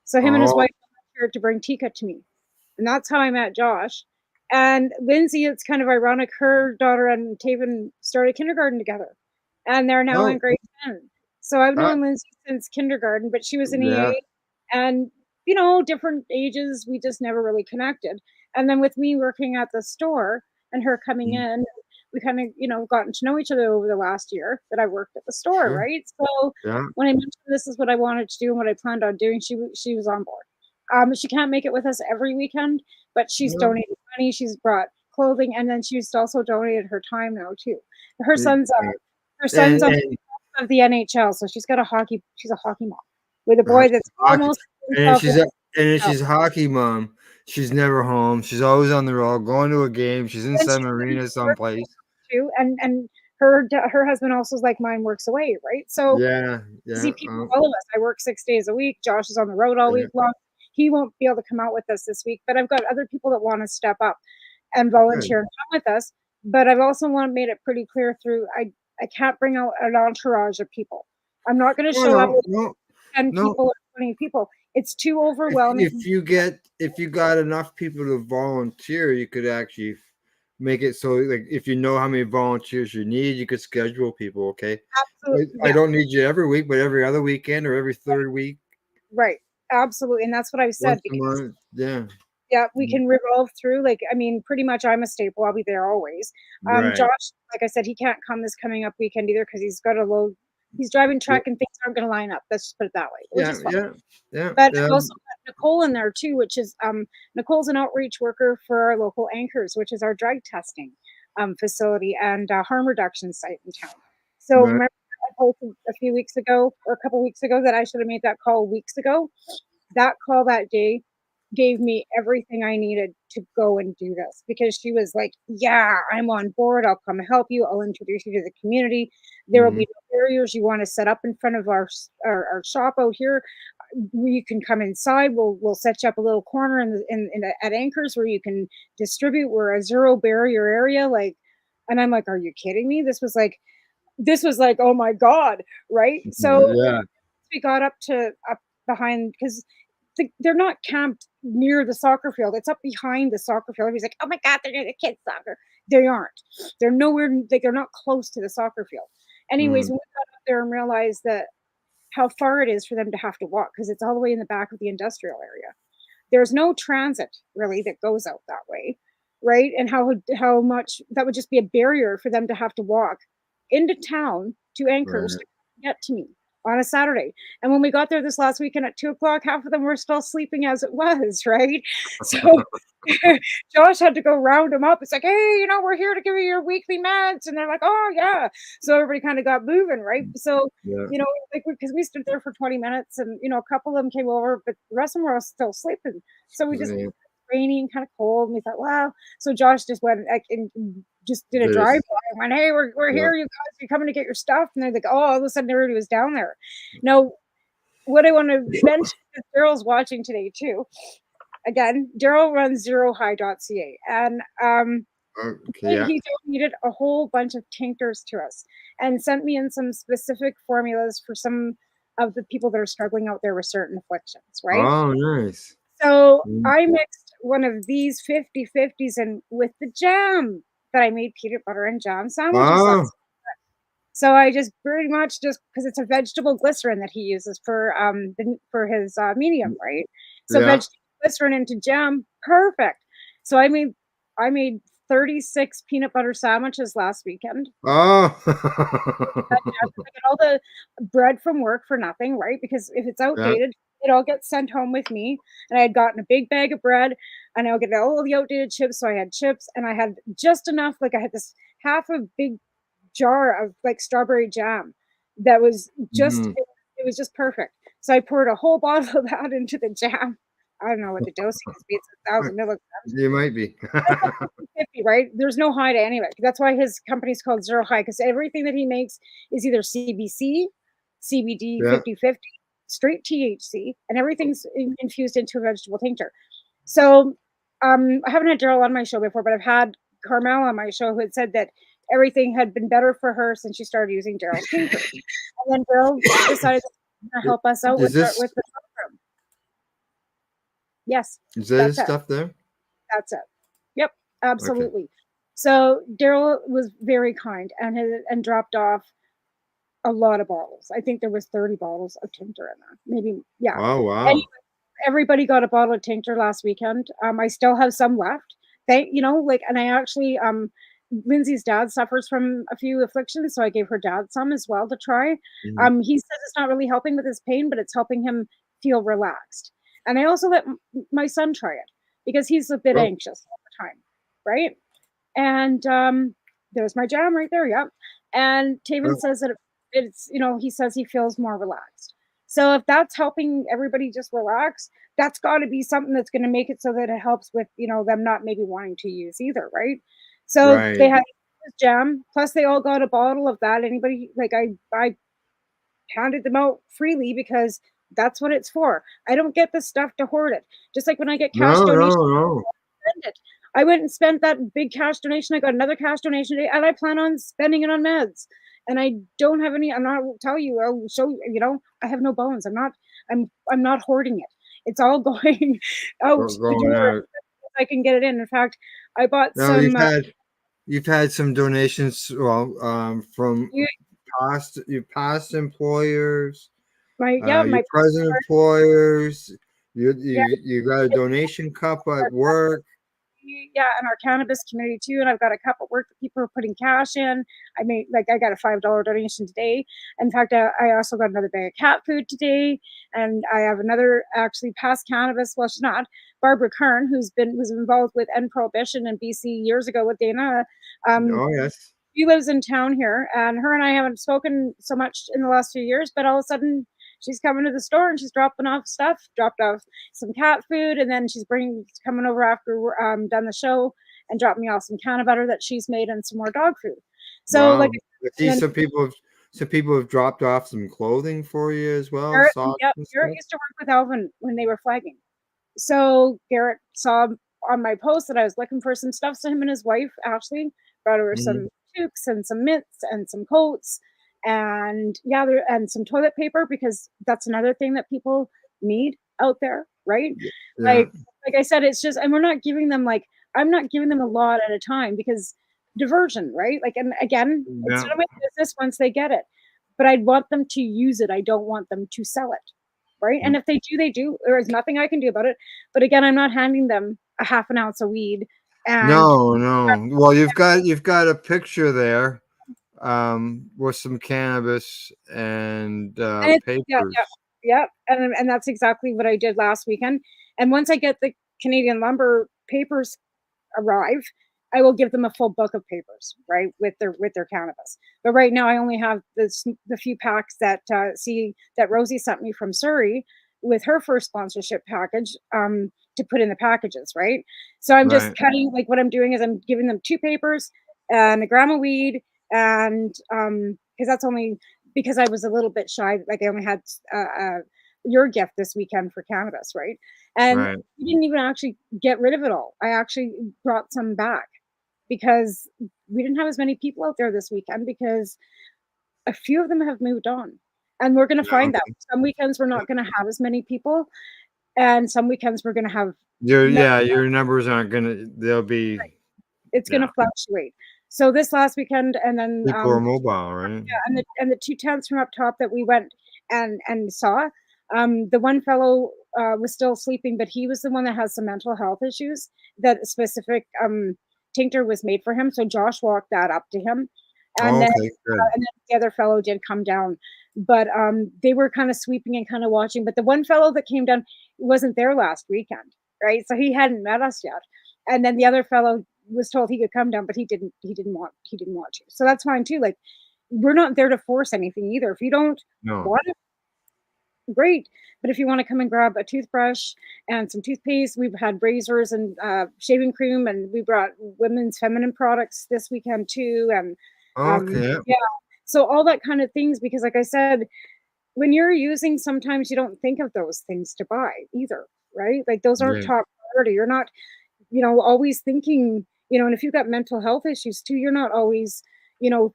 So him and his wife volunteered to bring Tika to me, and that's how I met Josh. And Lindsay, it's kind of ironic. Her daughter and Taven started kindergarten together, and they're now in grade 10. So I've known Lindsay since kindergarten, but she was an EA, and different ages, we just never really connected. And then with me working at the store and her coming in, we kind of gotten to know each other over the last year that I worked at the store, right? So when I mentioned this is what I wanted to do and what I planned on doing, she was on board. She can't make it with us every weekend, but she's donated money, she's brought clothing, and then she's also donated her time now too. Her son's on of the NHL, so she's a hockey mom with a boy that's almost she's a hockey mom. She's never home. She's always on the road, going to a game. She's in some arena someplace. Too, and her husband also is like mine, works away, right? So see people, all of us. I work 6 days a week. Josh is on the road all week long. He won't be able to come out with us this week, but I've got other people that want to step up and volunteer and come with us. But I've also made it pretty clear through I can't bring out an entourage of people. I'm not going to show up with 10 people or 20 people. It's too overwhelming. If you got enough people to volunteer, you could actually make it so like if you know how many volunteers you need, you could schedule people. Okay. Absolutely. I don't need you every week, but every other weekend or every third week. Right. Absolutely. And that's what I've said. Yeah. Yeah, we can revolve through. Like, I mean, pretty much I'm a staple. I'll be there always. Right. Josh, like I said, he can't come this coming up weekend either because he's got a load. He's driving truck and things aren't going to line up. Let's just put it that way, which is fine. Yeah. But I've also got Nicole in there too, which is Nicole's an outreach worker for our local Anchors, which is our drug testing facility and harm reduction site in town. So Right. remember I posted a few weeks ago or a couple weeks ago that I should have made that call weeks ago. That call that day gave me everything I needed to go and do this because she was like, yeah, I'm on board. I'll come help you. I'll introduce you to the community. There will be no barriers. You want to set up in front of our shop out here. You can come inside. We'll set you up a little corner at Anchors where you can distribute. We're a zero barrier area. Like, and I'm like, are you kidding me? This was like, oh my God. Right. So we got up behind because they're not camped near the soccer field. It's up behind the soccer field. He's like, oh my God, they're near the kids' soccer. They aren't. They're nowhere, like they're not close to the soccer field. Anyways, when we got up there and realized that how far it is for them to have to walk, because it's all the way in the back of the industrial area. There's no transit really that goes out that way, right? And how much that would just be a barrier for them to have to walk into town to Anchors to get to me on a Saturday. And when we got there this last weekend at 2:00, half of them were still sleeping as it was, right? So Josh had to go round them up. It's like, hey, we're here to give you your weekly meds. And they're like, oh yeah. So everybody kind of got moving, right? So, like because we stood there for 20 minutes and, a couple of them came over, but the rest of them were still sleeping. So we just rainy and kind of cold. And we thought, wow. So Josh just went and just did a drive by and went, hey, we're here, you guys, you're coming to get your stuff. And they're like, oh, all of a sudden everybody was down there. Now, what I want to mention is Daryl's watching today too. Again, Daryl runs zerohigh.ca and he donated a whole bunch of tinctures to us and sent me in some specific formulas for some of the people that are struggling out there with certain afflictions, right? Oh, nice. So I mixed one of these 50/50s in with the jam that I made peanut butter and jam sandwiches last. So I just pretty much just because it's a vegetable glycerin that he uses for his medium, right? So vegetable glycerin into jam, perfect. So I made 36 peanut butter sandwiches last weekend. Oh, I get all the bread from work for nothing, right? Because if it's outdated, it all gets sent home with me. And I had gotten a big bag of bread and I'll get all the outdated chips. So I had chips and I had just enough, like I had this half a big jar of like strawberry jam that was just, it was just perfect. So I poured a whole bottle of that into the jam. I don't know what the dosing is. It's 1,000 milligrams. You might be. 50, right? There's no high to any of it. That's why his company's called Zero High, because everything that he makes is either CBC, CBD, 50/50, straight THC, and everything's infused into a vegetable tincture. So I haven't had Daryl on my show before, but I've had Carmel on my show who had said that everything had been better for her since she started using Daryl's tincture. And then Daryl decided to help us out with the program. Yes. Is that his stuff there? That's it. Yep, absolutely. Okay. So Daryl was very kind and dropped off a lot of bottles. I think there was 30 bottles of tincture in there. Maybe, yeah. Oh, wow. Anyway, everybody got a bottle of tincture last weekend. I still have some left. And I actually, Lindsay's dad suffers from a few afflictions, so I gave her dad some as well to try. He says it's not really helping with his pain, but it's helping him feel relaxed. And I also let my son try it because he's a bit anxious all the time, right? And there's my jam right there, yeah. And Taven says that it's, he says he feels more relaxed. So if that's helping everybody just relax, that's got to be something that's going to make it so that it helps with, them not maybe wanting to use either, right? So they had this jam, plus they all got a bottle of that. Anybody, like I handed them out freely because that's what it's for. I don't get the stuff to hoard it. Just like when I get cash donations, I went and spent that big cash donation. I got another cash donation today, and I plan on spending it on meds. And I don't have any. I'm not tell you. I'll show you. I have no bones. I'm not hoarding it. It's all going out. I can get it in. In fact, I bought some. You've had some donations. Well, from your past employers. My present employers, Yeah, You got a donation cup at work. yeah, and our cannabis community too. And I've got a cup at work that people are putting cash in. I got a $5 donation today. In fact, I also got another bag of cat food today, and I have another actually past cannabis. Well, she's not Barbara Kern, was involved with End Prohibition in BC years ago with Dana. Oh yes. She lives in town here, and her and I haven't spoken so much in the last few years, but all of a sudden she's coming to the store and she's dropped off some cat food, and then she's coming over after we're done the show and dropped me off some canna butter that she's made and some more dog food. So Wow. like, See, then some people have dropped off some clothing for you as well. Garrett, Socks yep, and Garrett stuff. used to work with Alvin when they were flagging. So Garrett saw on my post that I was looking for some stuff. So him and his wife, Ashley, brought over some toques and some mitts and some coats and and some toilet paper, because that's another thing that people need out there, right? Yeah. Like I said, it's just, and I'm not giving them a lot at a time because diversion, right? Like, and again, it's none of my business once they get it, but I want them to use it. I don't want them to sell it. Right. And if they do, they do. There is nothing I can do about it. But again, I'm not handing them a half an ounce of weed. And No. Well, you've got a picture there with some cannabis and papers. Yeah. And that's exactly what I did last weekend. And once I get the Canadian lumber papers arrive, I will give them a full book of papers, right, with their cannabis. But right now, I only have the few packs that that Rosie sent me from Surrey with her first sponsorship package to put in the packages, right? So I'm just cutting, like what I'm doing is I'm giving them 2 papers and a gram of weed, and because that's only because I was a little bit shy, like I only had your gift this weekend for cannabis, right? And we didn't even actually get rid of it all. I actually brought some back because we didn't have as many people out there this weekend because a few of them have moved on. And we're going to find that some weekends we're not going to have as many people, and some weekends we're going to have your numbers aren't they'll be it's going to fluctuate. So this last weekend, and then people are mobile, right? Yeah, and the 2 tents from up top that we went and saw. The one fellow was still sleeping, but he was the one that has some mental health issues. That specific tincture was made for him. So Josh walked that up to him, and then the other fellow did come down. But they were kind of sweeping and kind of watching. But the one fellow that came down wasn't there last weekend, right? So he hadn't met us yet. And then the other fellow was told he could come down, but he didn't want to. So that's fine too. Like, we're not there to force anything either. If you don't want it, great. But if you want to come and grab a toothbrush and some toothpaste, we've had razors and shaving cream, and we brought women's feminine products this weekend too. And so all that kind of things, because like I said, when you're using, sometimes you don't think of those things to buy either, right? Like those aren't top priority. You're not, always thinking, and if you've got mental health issues too, you're not always,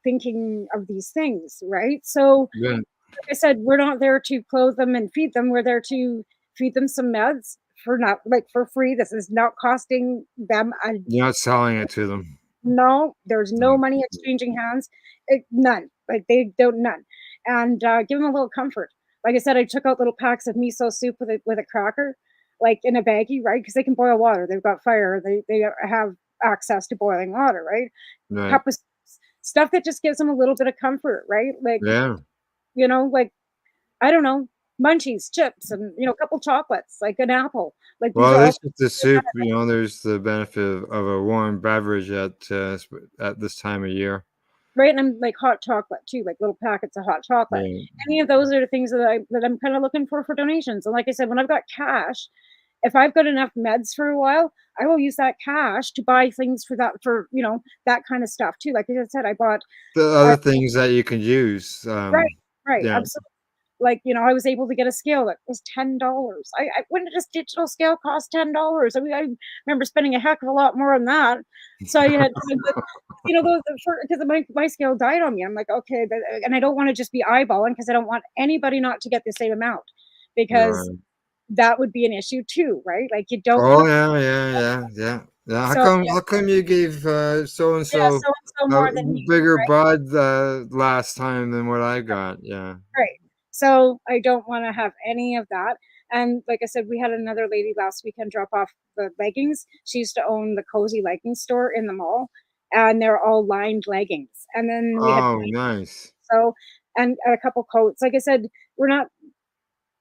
thinking of these things, right? So like I said, we're not there to clothe them and feed them. We're there to feed them some meds for free. This is not costing them you're not selling it to them. No, there's no money exchanging hands. None. Like none. And give them a little comfort. Like I said, I took out little packs of miso soup with a cracker, like in a baggie, right? Because they can boil water. They've got fire. They have access to boiling water, right? Cup of stuff that just gives them a little bit of comfort, right? Like, like, I don't know, munchies, chips, and a couple chocolates, like an apple. Like, well, at least with the soup, there's the benefit of a warm beverage at this time of year. Right, and I'm like hot chocolate too, like little packets of hot chocolate. Any of those are the things that I'm kind of looking for donations. And like I said, when I've got cash, if I've got enough meds for a while, I will use that cash to buy things for that kind of stuff too. Like I said, I bought the other things that you can use. Right, absolutely. Like, I was able to get a scale that was $10. When did this digital scale cost $10? I mean, I remember spending a heck of a lot more on that. So I had, because my scale died on me. I'm like, okay, and I don't want to just be eyeballing, because I don't want anybody not to get the same amount, because that would be an issue too, right? Like, you don't. Oh yeah. How come you gave so and so more than bigger bud last time than what I got? Yeah. Right. So I don't want to have any of that. And like I said, we had another lady last weekend drop off the leggings. She used to own the Cozy Leggings store in the mall, and they're all lined leggings. And then we had Oh, nice. so and a couple coats. Like I said, we're not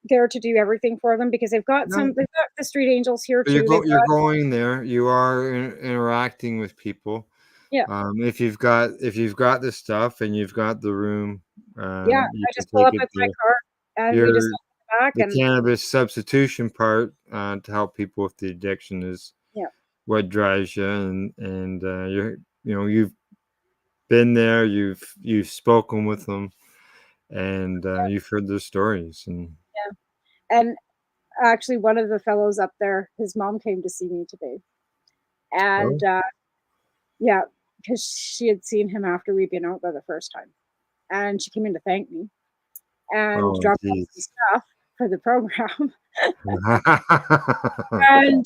there to do everything for them because they've got No, the street angels here but too. They've you're got going there. You are interacting with people. yeah, If you've got the stuff and you've got the room, yeah. you I can just pull take up it with my to car and we just your go back the and cannabis substitution part to help people with the addiction is yeah. what drives you, and you've been there, you've spoken with them, and you've heard their stories, and And actually, one of the fellows up there, his mom came to see me today, and oh, yeah, because she had seen him after we'd been out there the first time, and she came in to thank me and oh, dropped off some geez. stuff for the program, and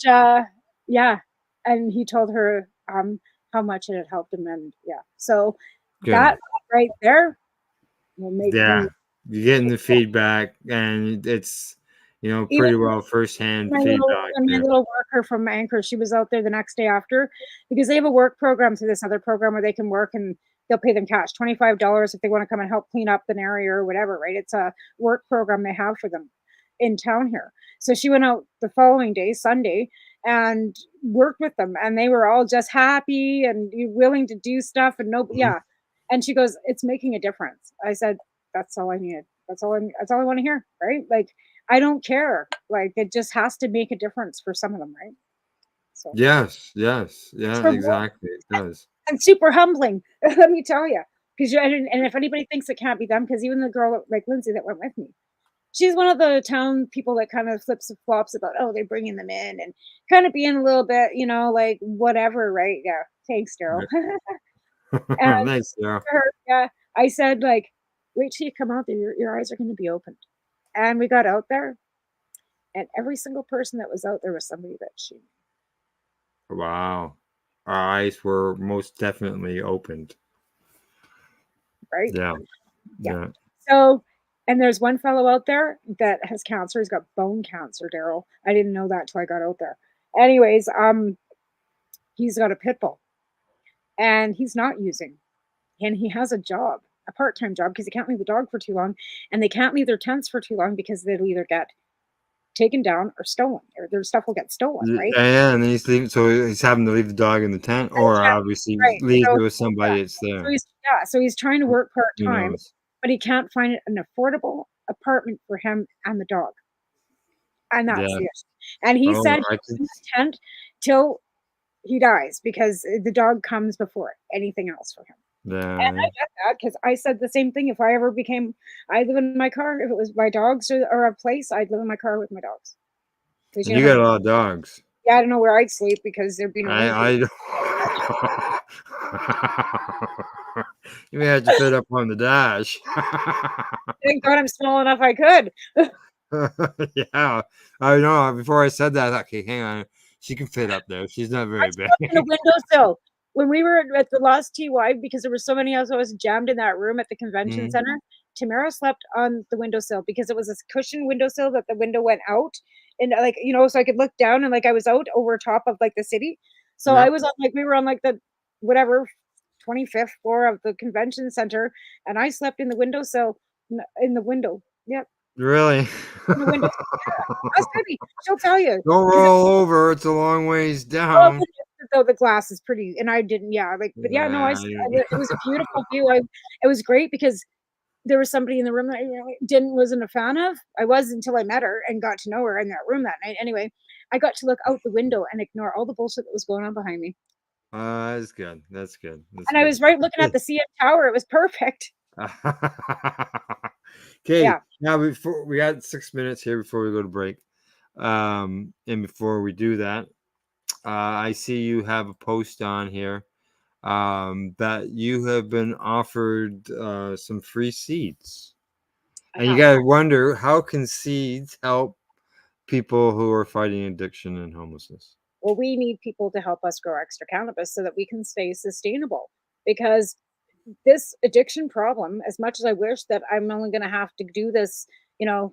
yeah, and he told her how much it had helped him, and yeah, so Good. that right there will make Yeah, me you're getting the feedback, and it's even pretty well firsthand my feedback there. little worker from Anchor, she was out there the next day after because they have a work program through this other program where they can work and they'll pay them cash $25 if they want to come and help clean up an area or whatever, right? It's a work program they have for them in town here. So she went out the following day, Sunday, and worked with them, and they were all just happy and willing to do stuff and no, Mhm. yeah. And she goes, "It's making a difference." I said, "That's all I needed. That's all I want to hear, right? Like I don't care. Like it just has to make a difference for some of them, right?" So Yes, yes, it's yeah, rewarding exactly. It does. and super humbling. Let me tell you, because and if anybody thinks it can't be done, because even the girl like Lindsay that went with me, she's one of the town people that kind of flips and flops about, oh, they're bringing them in and kind of being a little bit, like whatever, right? Yeah, thanks, Daryl. Right. And Nice, yeah. to her, yeah, I said like, wait till you come out there, your eyes are going to be opened. And we got out there, and every single person that was out there was somebody that she knew, Wow. Our eyes were most definitely opened. right? Yeah, Yeah. yeah. So, and there's one fellow out there that has cancer. He's got bone cancer, Daryl. I didn't know that till I got out there. Anyways, he's got a pit bull and he's not using, and he has a job, a part-time job, because he can't leave the dog for too long, and they can't leave their tents for too long because they'll either get taken down or stolen, or their stuff will get stolen, right? Yeah, and then he's leaving, so he's having to leave the dog in the tent, And he or can't, obviously right. leave So it with yeah. somebody that's So there. he's trying to work Who part-time, knows? but he can't find an affordable apartment for him and the dog. And that's Yeah. the issue. And he Oh, said I he's can. in the tent till he dies because the dog comes before anything else for him. And I Yeah. get that because I said the same thing. If I ever became, I'd live in my car. If it was my dogs or a place, I'd live in my car with my dogs. Because And you got a lot of dogs. yeah, I don't know where I'd sleep because there'd be no room for I don't. You may have to fit up on the dash. Thank God I'm small enough I could. Yeah, I know. Before I said that, I thought, okay, hang on. She can fit up there. She's not I very big. slept in the windowsill when we were at the Lost TY because there were so many of us jammed in that room at the convention Mhm. center. Tamara slept on the windowsill because it was a cushioned windowsill that the window went out and like so I could look down and like I was out over top of like the city. So I Yep. was on like we were on like the whatever 25th floor of the convention center and I slept in the windowsill in the window. Yep, Really? in the window. Ask Debbie, she'll tell you. Don't 'Cause roll over. It's a long ways well, down. though the glass is pretty, and I didn't, yeah, like, but yeah, no, Yeah. it was a beautiful view. It was great because there was somebody in the room that I wasn't a fan of. I was until I met her and got to know her in that room that night. Anyway, I got to look out the window and ignore all the bullshit that was going on behind me, That's good. That's good. That's and I good. was right looking at the CN Tower. It was perfect. Okay. Yeah. Now before we got 6 minutes here before we go to break. And before we do that, I see you have a post on here that you have been offered some free seeds. And you got to wonder, how can seeds help people who are fighting addiction and homelessness? Well, we need people to help us grow extra cannabis so that we can stay sustainable because this addiction problem, as much as I wish that I'm only going to have to do this,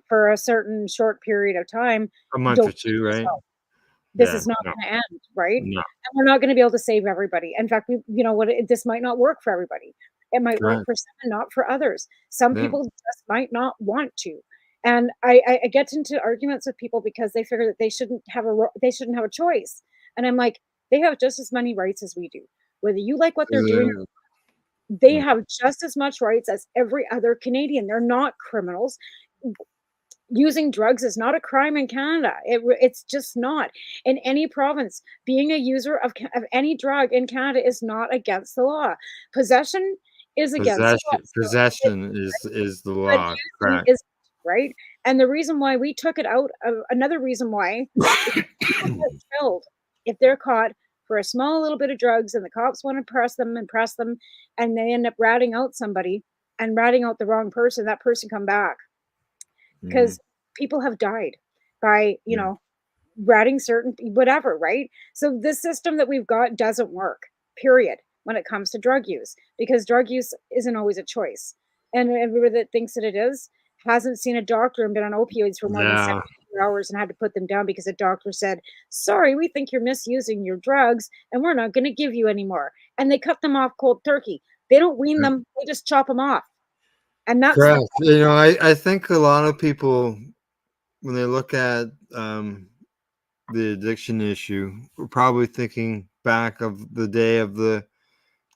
for a certain short period of time, A month or don't kid two, right? yourself. This Yeah, is not no, going to end, right? no, And we're not going to be able to save everybody. In fact, this might not work for everybody. It might work correct. for some and not for others. Some Yeah, people just might not want to. And I get into arguments with people because they figure that they shouldn't have a choice. And I'm like, they have just as many rights as we do. Whether you like what they're doing, uh, they have just as much rights as every other Canadian. They're not criminals. Using drugs is not a crime in Canada. It's just not. In any province, being a user of any drug in Canada is not against the law. Possession is against the law. possession is the But law, using correct. is right. And the reason why we took it out, another reason why, is people get killed if they're caught for a small little bit of drugs, and the cops want to press them and press them, and they end up ratting out somebody and ratting out the wrong person. That person come back Mm, because people have died by yeah. ratting certain whatever, right? So this system that we've got doesn't work, period, when it comes to drug use, because drug use isn't always a choice. And everybody that thinks that it is hasn't seen a doctor and been on opioids for more than Yeah, 72 hours and had to put them down because a doctor said, sorry, we think you're misusing your drugs and we're not going to give you any more. And they cut them off cold turkey. They don't wean yeah, them, they just chop them off. And that's the correct. I think a lot of people, when they look at the addiction issue, are probably thinking back of the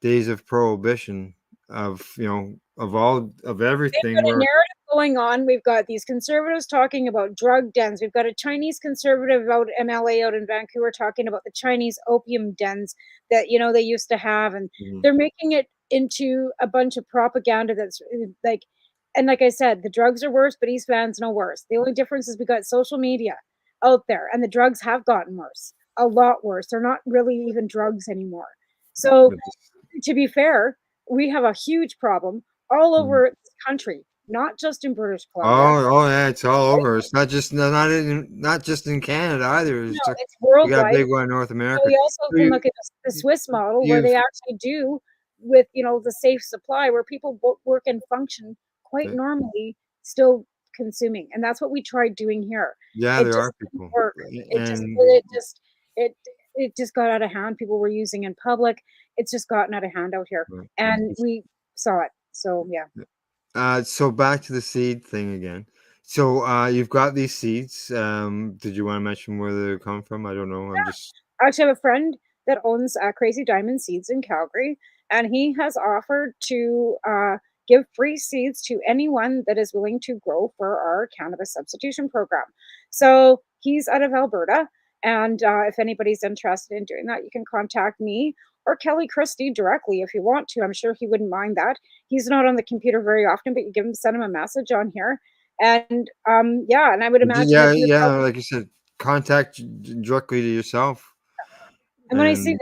days of prohibition, of of They've everything, got a where narrative going on. We've got these conservatives talking about drug dens. We've got a Chinese conservative out MLA out in Vancouver talking about the Chinese opium dens that they used to have, and Mhm. they're making it into a bunch of propaganda that's like, and like I said, the drugs are worse, but East Van's no worse. The only difference is we got social media out there, and the drugs have gotten worse, a lot worse. They're not really even drugs anymore. So to be fair, we have a huge problem all Mhm. over this country, not just in British Columbia. Oh yeah, it's all Right? over. It's not just in Canada either. No, It's it's we got a worldwide. big one in North But America. we also So can look at the Swiss model where you've they actually do with the safe supply where people work and function quite normally, still consuming, and that's what we tried doing here. yeah, It there are just didn't people, work. It just and it just it it just got out of hand. People were using in public. It's just gotten out of hand out here, and we saw it. So yeah. so back to the seed thing again. So you've got these seeds. Did you want to mention where they come from? I don't know. I'm just I actually have a friend that owns Crazy Diamond Seeds in Calgary, and he has offered to give free seeds to anyone that is willing to grow for our cannabis substitution program. So he's out of Alberta, and if anybody's interested in doing that, you can contact me or Kelly Christie directly if you want to. I'm sure he wouldn't mind that. He's not on the computer very often, but you send him a message on here, and yeah, and I would imagine that yeah, he would yeah. probably. Like you said, contact directly to yourself, And and when I speak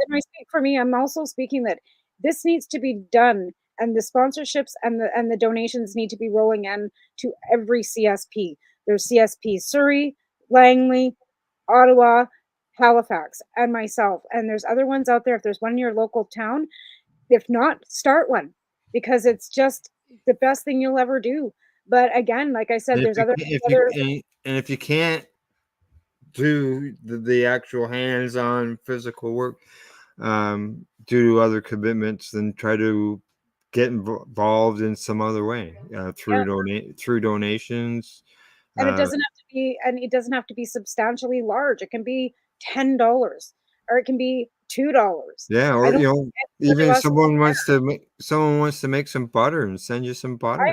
for me, I'm also speaking that this needs to be done, and the sponsorships and the donations need to be rolling in to every CSP. There's CSP Surrey, Langley, Ottawa, Halifax, and myself. And there's other ones out there. If there's one in your local town, if not, start one because it's just the best thing you'll ever do. But again, like I said, if there's you other can, if you other and if you can't do the actual hands-on physical work, due to other commitments, then try to get involved in some other way, yeah. through donations. And Uh, it doesn't have to be substantially large. It can be $10 or it can be $2. yeah, I or don't even less. someone wants to make some butter and send you some butter.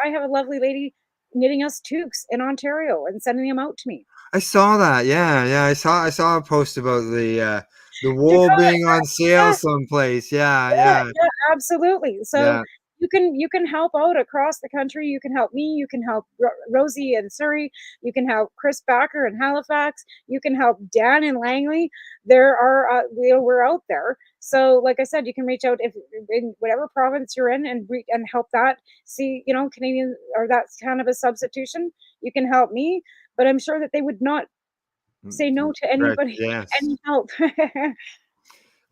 I have a lovely lady knitting us toques in Ontario and sending them out to me. I saw that. Yeah, yeah, I saw a post about the wool Dakota, being on sale yeah, someplace. Yeah, yeah, yeah, yeah, absolutely. So yeah. you can help out across the country. You can help me. You can help Rosie in Surrey. You can help Chris Backer in Halifax. You can help Dan in Langley. There are we're out there. So like I said, you can reach out if in whatever province you're in and help that. See, Canadian or that's cannabis substitution. You can help me, but I'm sure that they would not say no to Right. anybody Yes. any help.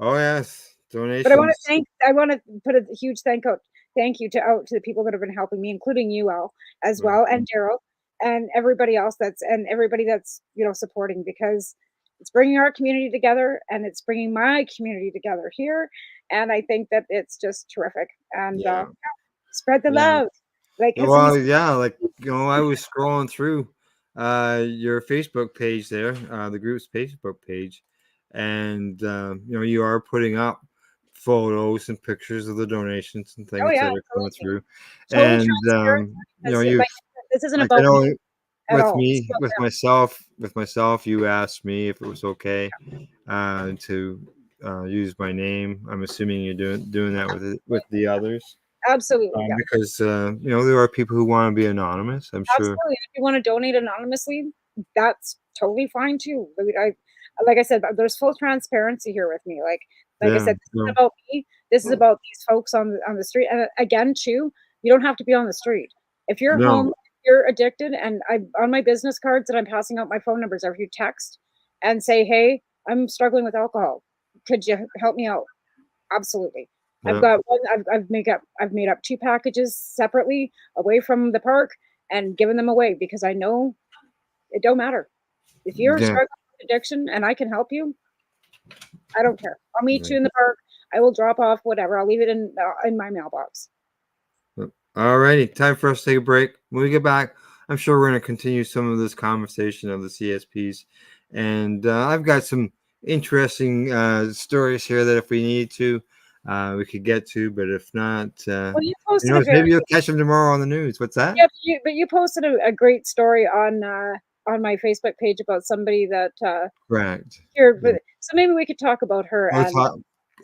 Oh yes. But Donations. I want to put a huge thank out thank you to the people that have been helping me, including you, Al, as well, and Daryl, and everybody else that's supporting, because it's bringing our community together, and it's bringing my community together here, and I think that it's just terrific. And spread the love. Like, well, yeah, like, I was scrolling through your Facebook page there, the group's Facebook page, and you are putting up photos and pictures of the donations and things that are coming through. Totally And this isn't about me at all. With myself, you asked me if it was okay to use my name. I'm assuming you're doing that with the others. Absolutely, because there are people who want to be anonymous. I'm sure. Absolutely. If you want to donate anonymously, that's totally fine too. Like I said, there's full transparency here with me. Like I said, this is about me. This is about these folks on the street. And again, too, you don't have to be on the street. If you're home, you're addicted, and on my business cards that I'm passing out my phone numbers, if you text and say, "Hey, I'm struggling with alcohol. Could you help me out?" Absolutely. I've got one. I've made up 2 packages separately away from the park and given them away, because I know it don't matter. If you're struggling with addiction and I can help you, I don't care. I'll meet you in the park. I will drop off whatever. I'll leave it in my mailbox. All righty, time for us to take a break. When we get back, I'm sure we're going to continue some of this conversation of the CSPs, and I've got some interesting stories here that if we need to, we could get to, but if not, you posted maybe you'll catch them tomorrow on the news. What's that? Yeah, but you posted a great story on my Facebook page about somebody that correct. Here, but so maybe we could talk about her.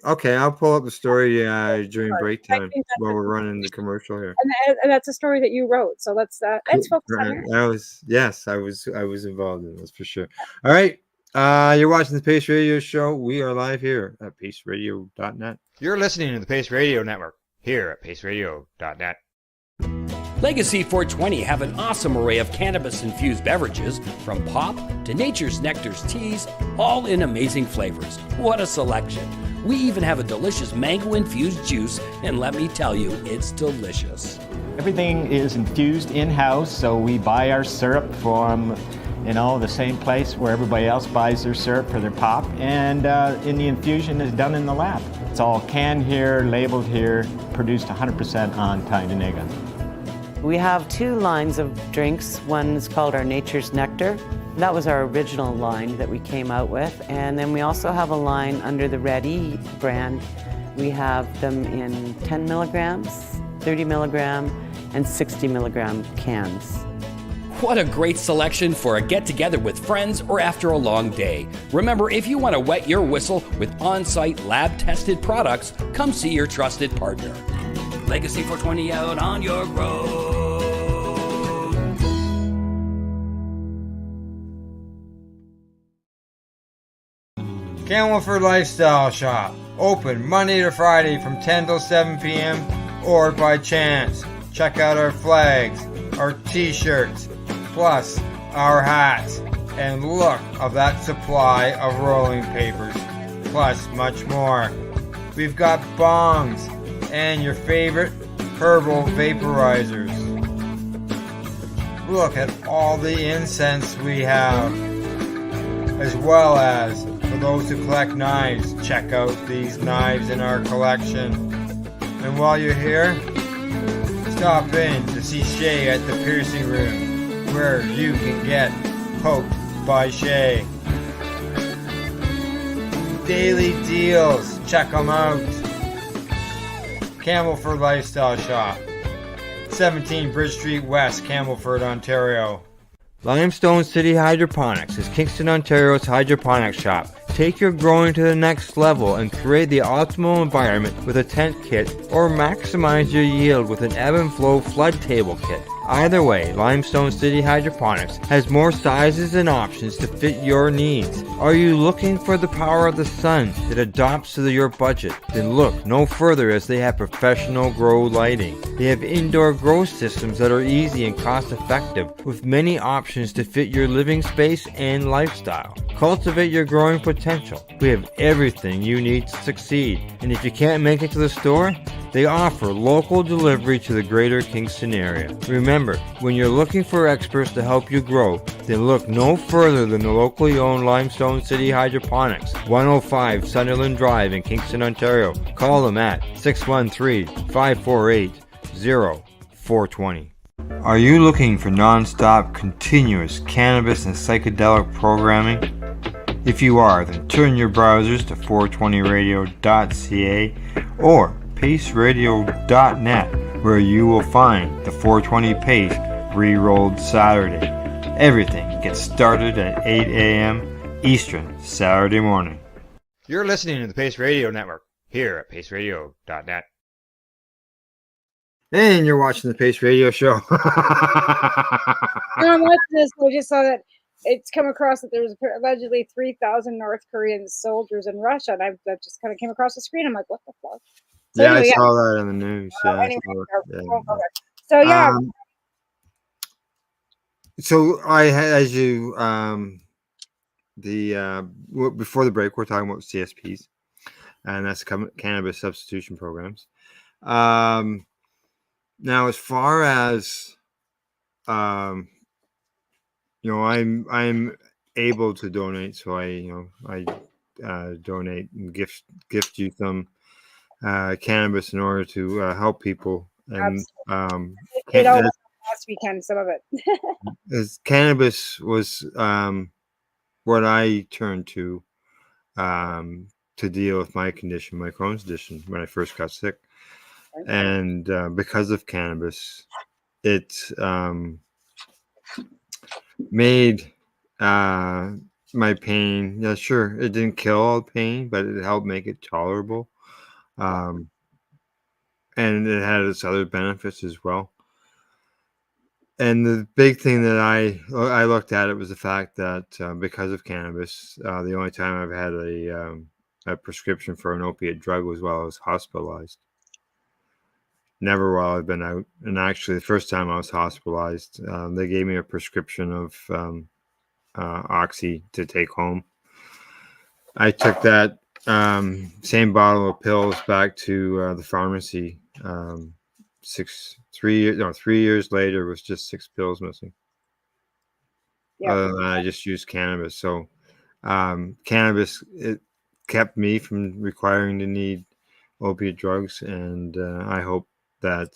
Okay, I'll pull up the story during break time while we're running the commercial here. And that's a story that you wrote. So let's focus on that. I was involved in this for sure. All right. You're watching the Pace Radio Show. We are live here at paceradio.net. You're listening to the Pace Radio Network here at paceradio.net. Legacy 420 have an awesome array of cannabis-infused beverages, from pop to Nature's Nectar's teas, all in amazing flavors. What a selection. We even have a delicious mango-infused juice, and let me tell you, it's delicious. Everything is infused in-house, so we buy our syrup from the same place where everybody else buys their syrup for their pop, and the infusion is done in the lab. It's all canned here, labeled here, produced 100% on Tyndonega. We have 2 lines of drinks. One is called our Nature's Nectar. That was our original line that we came out with. And then we also have a line under the Red E brand. We have them in 10 milligrams, 30 milligram, and 60 milligram cans. What a great selection for a get-together with friends or after a long day. Remember, if you want to wet your whistle with on-site lab-tested products, come see your trusted partner. Legacy 420 out on your road. Campbellford Lifestyle Shop. Open Monday to Friday from 10 till 7 p.m. or by chance. Check out our flags, our t-shirts, plus our hats, and look of that supply of rolling papers, plus much more. We've got bongs and your favorite herbal vaporizers. Look at all the incense we have, as well as for those who collect knives, check out these knives in our collection. And while you're here, stop in to see Shay at the piercing room, where you can get poked by Shay. Daily deals, check them out. Campbellford Lifestyle Shop, 17 Bridge Street West, Campbellford, Ontario. Limestone City Hydroponics is Kingston, Ontario's hydroponics shop. Take your growing to the next level and create the optimal environment with a tent kit, or maximize your yield with an ebb and flow flood table kit. Either way, Limestone City Hydroponics has more sizes and options to fit your needs. Are you looking for the power of the sun that adapts to your budget? Then look no further, as they have professional grow lighting. They have indoor grow systems that are easy and cost effective, with many options to fit your living space and lifestyle. Cultivate your growing potential. We have everything you need to succeed. And if you can't make it to the store, They offer local delivery to the greater Kingston area. Remember, when you're looking for experts to help you grow, then look no further than the locally owned Limestone City Hydroponics, 105 Sunderland Drive in Kingston, Ontario. Call them at 613-548-0420. Are you looking for non-stop, continuous cannabis and psychedelic programming? If you are, then turn your browsers to 420radio.ca or paceradio.net, where you will find the 420 Pace re-rolled Saturday. Everything gets started at 8 a.m. Eastern Saturday morning. You're listening to the Pace Radio Network here at paceradio.net. And you're watching the Pace Radio Show. I'm watching this. I just saw that it's come across that there's allegedly 3,000 North Korean soldiers in Russia. And I just kind of came across the screen. I'm like, what the fuck? So Yeah, anyway, I saw that in the news. So yeah. So I had, as you before the break, we're talking about CSPs, and that's cannabis substitution programs. Now, as far as I'm able to donate, so I donate and gift you some cannabis in order to help people. And last weekend, some of it. as cannabis was what I turned to deal with my condition, my Crohn's condition, when I first got sick. And because of cannabis, it made my pain. Yeah, sure, it didn't kill all the pain, but it helped make it tolerable. And it had its other benefits as well. And the big thing that I looked at it was the fact that because of cannabis, the only time I've had a prescription for an opiate drug was while I was hospitalized. Never while I've been out. And actually, the first time I was hospitalized, they gave me a prescription of Oxy to take home. I took that same bottle of pills back to the pharmacy. 3 years later, was just 6 pills missing. Yeah. I just used cannabis. So cannabis, it kept me from requiring to need opiate drugs, and I hope that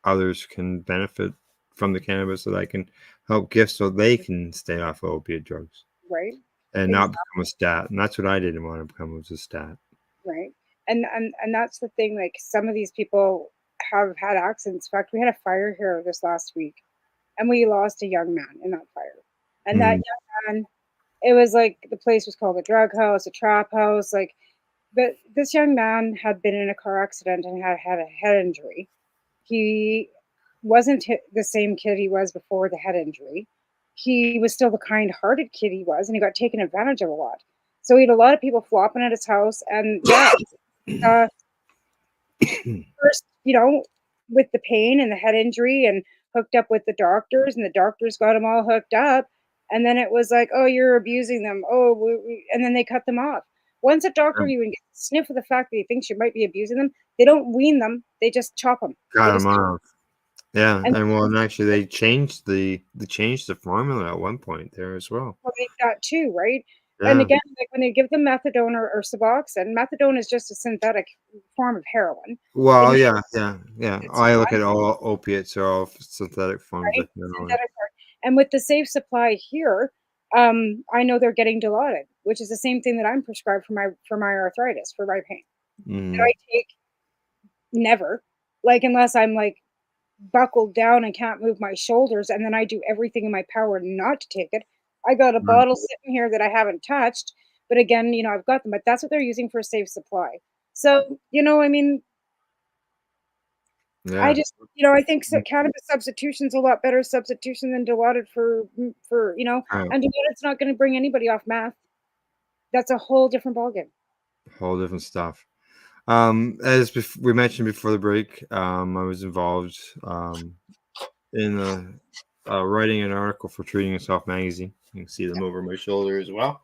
others can benefit from the cannabis, so that I can help gift so they can stay off of opiate drugs. Right. And not become a stat. And that's what I didn't want to become, was a stat. Right. And that's the thing, like, some of these people have had accidents. In fact, we had a fire here this last week, and we lost a young man in that fire. And that young man, it was like, the place was called a drug house, a trap house, like, but this young man had been in a car accident and had a head injury. He wasn't the same kid he was before the head injury. He was still the kind-hearted kid he was, and he got taken advantage of a lot. So he had a lot of people flopping at his house, and first, with the pain and the head injury, and hooked up with the doctors, and the doctors got him all hooked up, and then it was like, oh, you're abusing them, and then they cut them off. Once a doctor even gets a sniff of the fact that he thinks you might be abusing them, they don't wean them, they just chop them. Got them off. Yeah, and actually they changed the formula at one point there as well. Well, they got too, right? Yeah. And again, like when they give them methadone or Suboxone, methadone is just a synthetic form of heroin. Well, yeah. I look at all opiates are all synthetic forms of heroin. And with the safe supply here, I know they're getting Dilaudid, which is the same thing that I'm prescribed for my arthritis, for my pain. That I take never, like, unless I'm like buckled down and can't move my shoulders, and then I do everything in my power not to take it. I got a bottle sitting here that I haven't touched, but again, I've got them, but that's what they're using for a safe supply. So, I mean, I just, I think cannabis substitution is a lot better substitution than Dilaudid for and Dilaudid's not going to bring anybody off meth. That's a whole different ballgame. Whole different stuff. As we mentioned before the break, I was involved in writing an article for Treating Yourself magazine. You can see them over my shoulder as well.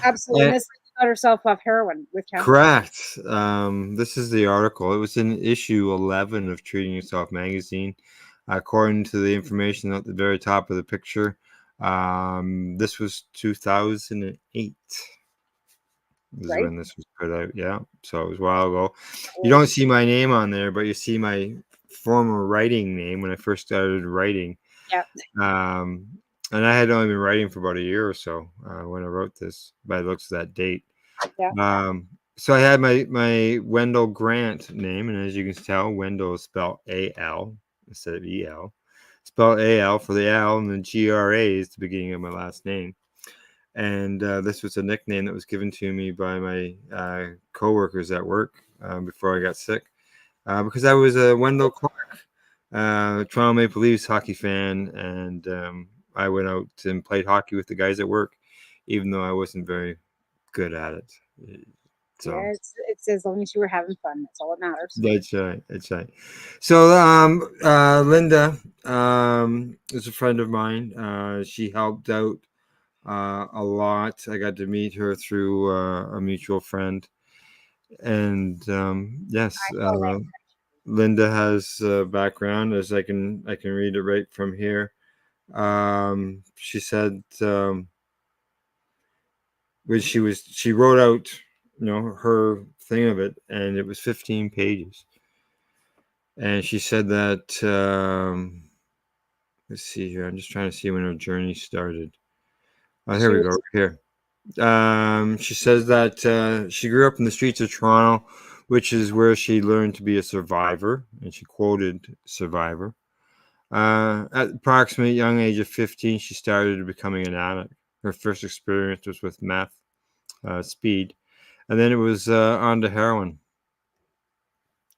Absolutely. got herself off heroin with cannabis. Correct. This is the article. It was in issue 11 of Treating Yourself magazine. According to the information at the very top of the picture, this was 2008. This is when this was put out. Yeah, so it was a while ago. You don't see my name on there, but you see my former writing name when I first started writing. Yeah. And I had only been writing for about a year or so when I wrote this, by the looks of that date. Yeah. So I had my Wendell Grant name, and as you can tell, Wendell is spelled A-L instead of E-L. Spelled A-L for the L, and then G-R-A is the beginning of my last name. And this was a nickname that was given to me by my co-workers at work before I got sick, because I was a Wendell Clark, Toronto Maple Leafs hockey fan, and I went out and played hockey with the guys at work, even though I wasn't very good at it. So yeah, it's as long as you were having fun. That's all that matters. That's right. That's right. So Linda is a friend of mine. She helped out a lot. I got to meet her through a mutual friend, and yes, Linda has a background, as I can read it right from here. She said when she wrote out, her thing of it, and it was 15 pages. And she said that, let's see here. I'm just trying to see when her journey started. Oh, here we go. Here. She says that she grew up in the streets of Toronto, which is where she learned to be a survivor. And she quoted Survivor. At approximately young age of 15, she started becoming an addict. Her first experience was with meth, speed, and then it was on to heroin.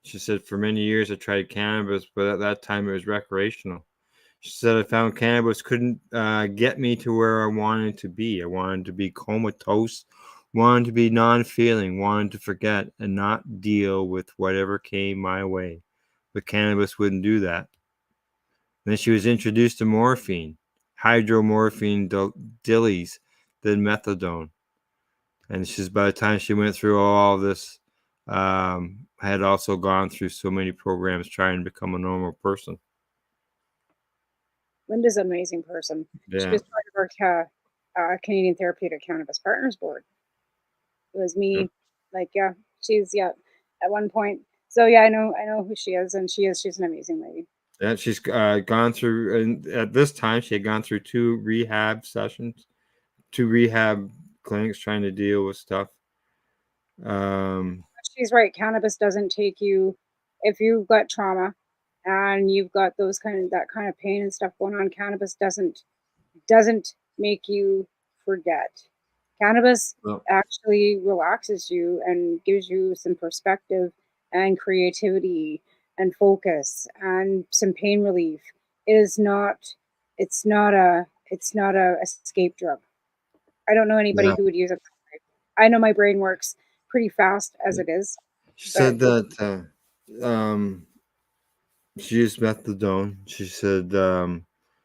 She said, for many years I tried cannabis, but at that time it was recreational. She said, I found cannabis couldn't get me to where I wanted to be. I wanted to be comatose, wanted to be non-feeling, wanted to forget and not deal with whatever came my way. But cannabis wouldn't do that. Then she was introduced to morphine, hydromorphine, dillies, then methadone. And she says, by the time she went through all of this, I had also gone through so many programs trying to become a normal person. Linda's an amazing person. Yeah. She was part of our Canadian Therapeutic Cannabis Partners Board. It was me. She's at one point. So yeah, I know who she is, and she's an amazing lady. Yeah, she's gone through, and at this time she had gone through 2 rehab sessions, 2 rehab clinics trying to deal with stuff. She's right. Cannabis doesn't take you, if you've got trauma and you've got that kind of pain and stuff going on. Cannabis doesn't make you forget. Cannabis actually relaxes you and gives you some perspective and creativity and focus and some pain relief. It's not a escape drug. I don't know anybody who would use it. I know my brain works pretty fast as it is. She said that she used methadone. She said,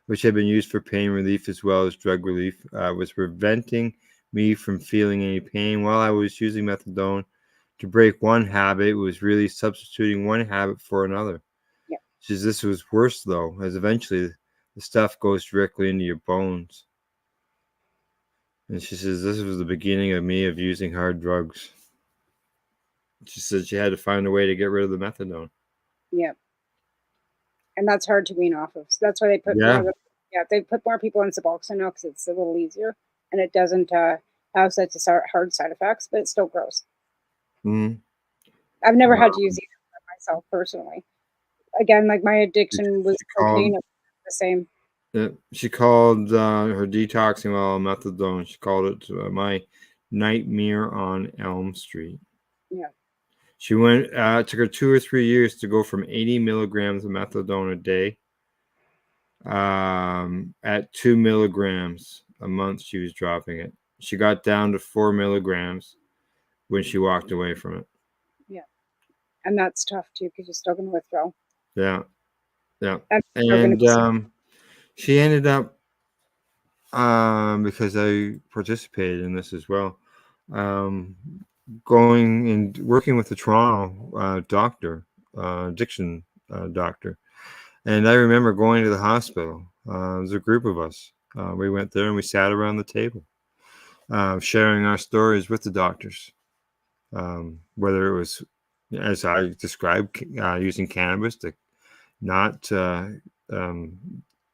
which had been used for pain relief as well as drug relief, was preventing me from feeling any pain. While I was using methadone to break one habit, it was really substituting one habit for another. Yeah. She says this was worse, though, as eventually the stuff goes directly into your bones. And she says this was the beginning of me of using hard drugs. She said she had to find a way to get rid of the methadone. Yeah. And that's hard to wean off of. So that's why they put they put more people on Suboxone now because it's a little easier and it doesn't have such hard side effects, but it's still gross. Mm-hmm. I've never had to use either myself personally. Again, like my addiction was cocaine, the same. Yeah, she called her detoxing while on methadone. She called it my nightmare on Elm Street. Yeah. She went. It took her 2 or 3 years to go from 80 milligrams of methadone a day. At 2 milligrams a month, she was dropping it. She got down to 4 milligrams when she walked away from it. Yeah, and that's tough too because you're still going to withdraw. Yeah, yeah, and she ended up because I participated in this as well. going and working with the Toronto doctor, addiction doctor. And I remember going to the hospital. There was a group of us. We went there and we sat around the table, sharing our stories with the doctors. Whether it was, as I described, using cannabis to not to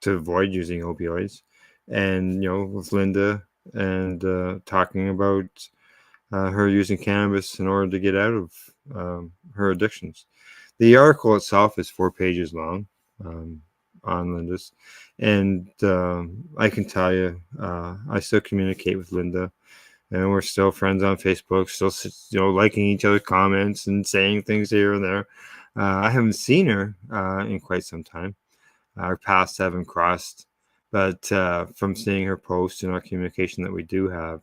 avoid using opioids, and with Linda and talking about her using cannabis in order to get out of her addictions. The article itself is 4 pages long on Linda's, and I can tell you, I still communicate with Linda, and we're still friends on Facebook, still liking each other's comments and saying things here and there. I haven't seen her in quite some time. Our paths haven't crossed, but from seeing her post and our communication that we do have,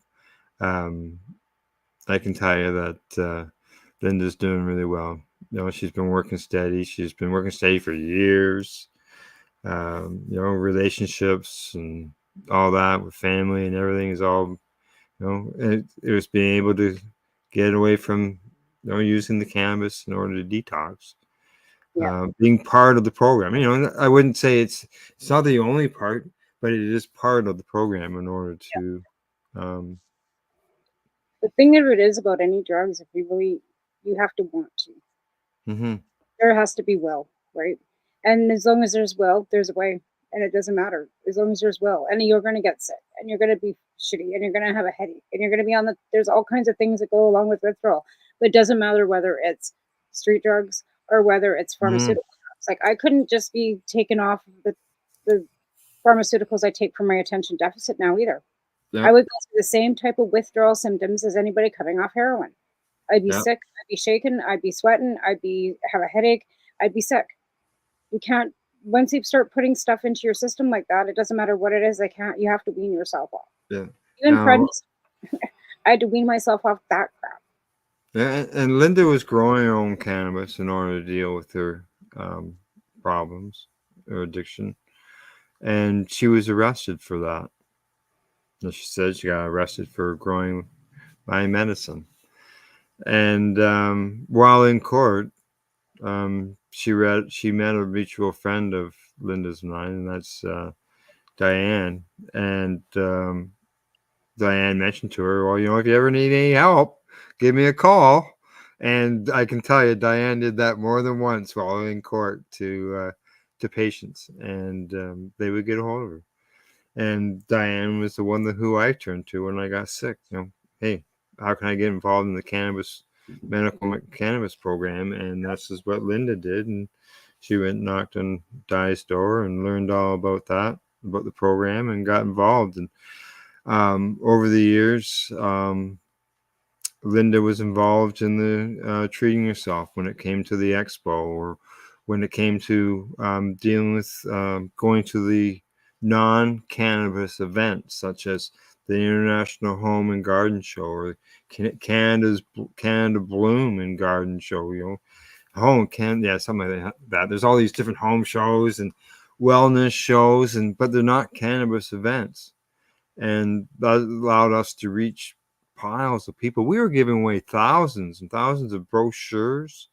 I can tell you that Linda's doing really well. She's been working steady. She's been working steady for years. Relationships and all that with family and everything is all, it was being able to get away from, using the cannabis in order to detox. Being part of the program. I wouldn't say it's not the only part, but it is part of the program in order to. The thing of it is about any drugs, if you have to want to. Mm-hmm. There has to be will, right? And as long as there's will, there's a way. And it doesn't matter. As long as there's will. And you're going to get sick. And you're going to be shitty. And you're going to have a headache. And you're going to be there's all kinds of things that go along with withdrawal. But it doesn't matter whether it's street drugs or whether it's pharmaceutical drugs. Like, I couldn't just be taken off the pharmaceuticals I take for my attention deficit now either. I would go through the same type of withdrawal symptoms as anybody coming off heroin. I'd be sick, I'd be shaken, I'd be sweating, have a headache, I'd be sick. You can't, once you start putting stuff into your system like that, it doesn't matter what it is, you have to wean yourself off. Yeah. Even friends, I had to wean myself off that crap. Yeah, and Linda was growing her own cannabis in order to deal with her problems, her addiction. And she was arrested for that. As she said, she got arrested for growing my medicine. And while in court, she met a mutual friend of Linda's and mine, and that's Diane. And Diane mentioned to her, well, if you ever need any help, give me a call. And I can tell you, Diane did that more than once while in court to patients, and they would get a hold of her. And Diane was the one who I turned to when I got sick. Hey, how can I get involved in the medical cannabis program? And that's just what Linda did. And she went and knocked on Di's door and learned all about the program, and got involved. And over the years, Linda was involved in the treating herself when it came to the expo, or when it came to dealing with going to the non-cannabis events, such as the International Home and Garden Show, or Canada Bloom and Garden Show, something like that. There's all these different home shows and wellness shows, but they're not cannabis events. And that allowed us to reach piles of people. We were giving away thousands and thousands of brochures,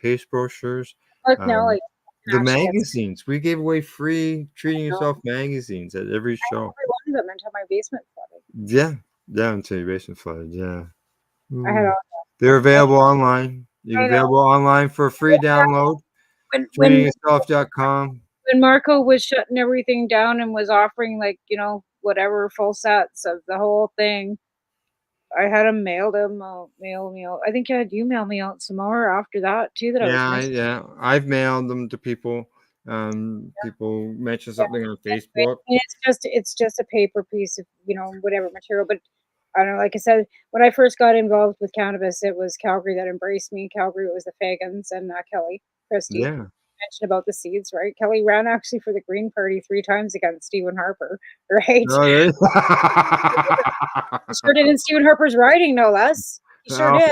paste brochures. The magazines. We gave away free Treating Yourself magazines at every show. I wanted them until my basement flooded. Yeah, until your basement flooded. Yeah. I had all that. They're available online. You're available online for a free download. TreatingYourself.com. When Marco was shutting everything down and was offering whatever full sets of the whole thing, I had him mail them. I think you mail me out some more after that too. I've mailed them to people. People mention something on Facebook. It's just a paper piece of whatever material. But I don't know. Like I said, when I first got involved with cannabis, it was Calgary that embraced me. Calgary, it was the Fagans and Kelly Christie. Yeah. Mentioned about the seeds, right? Kelly ran actually for the Green Party 3 times against Stephen Harper, right? Oh, really? Sure did in Stephen Harper's riding, no less. He sure did.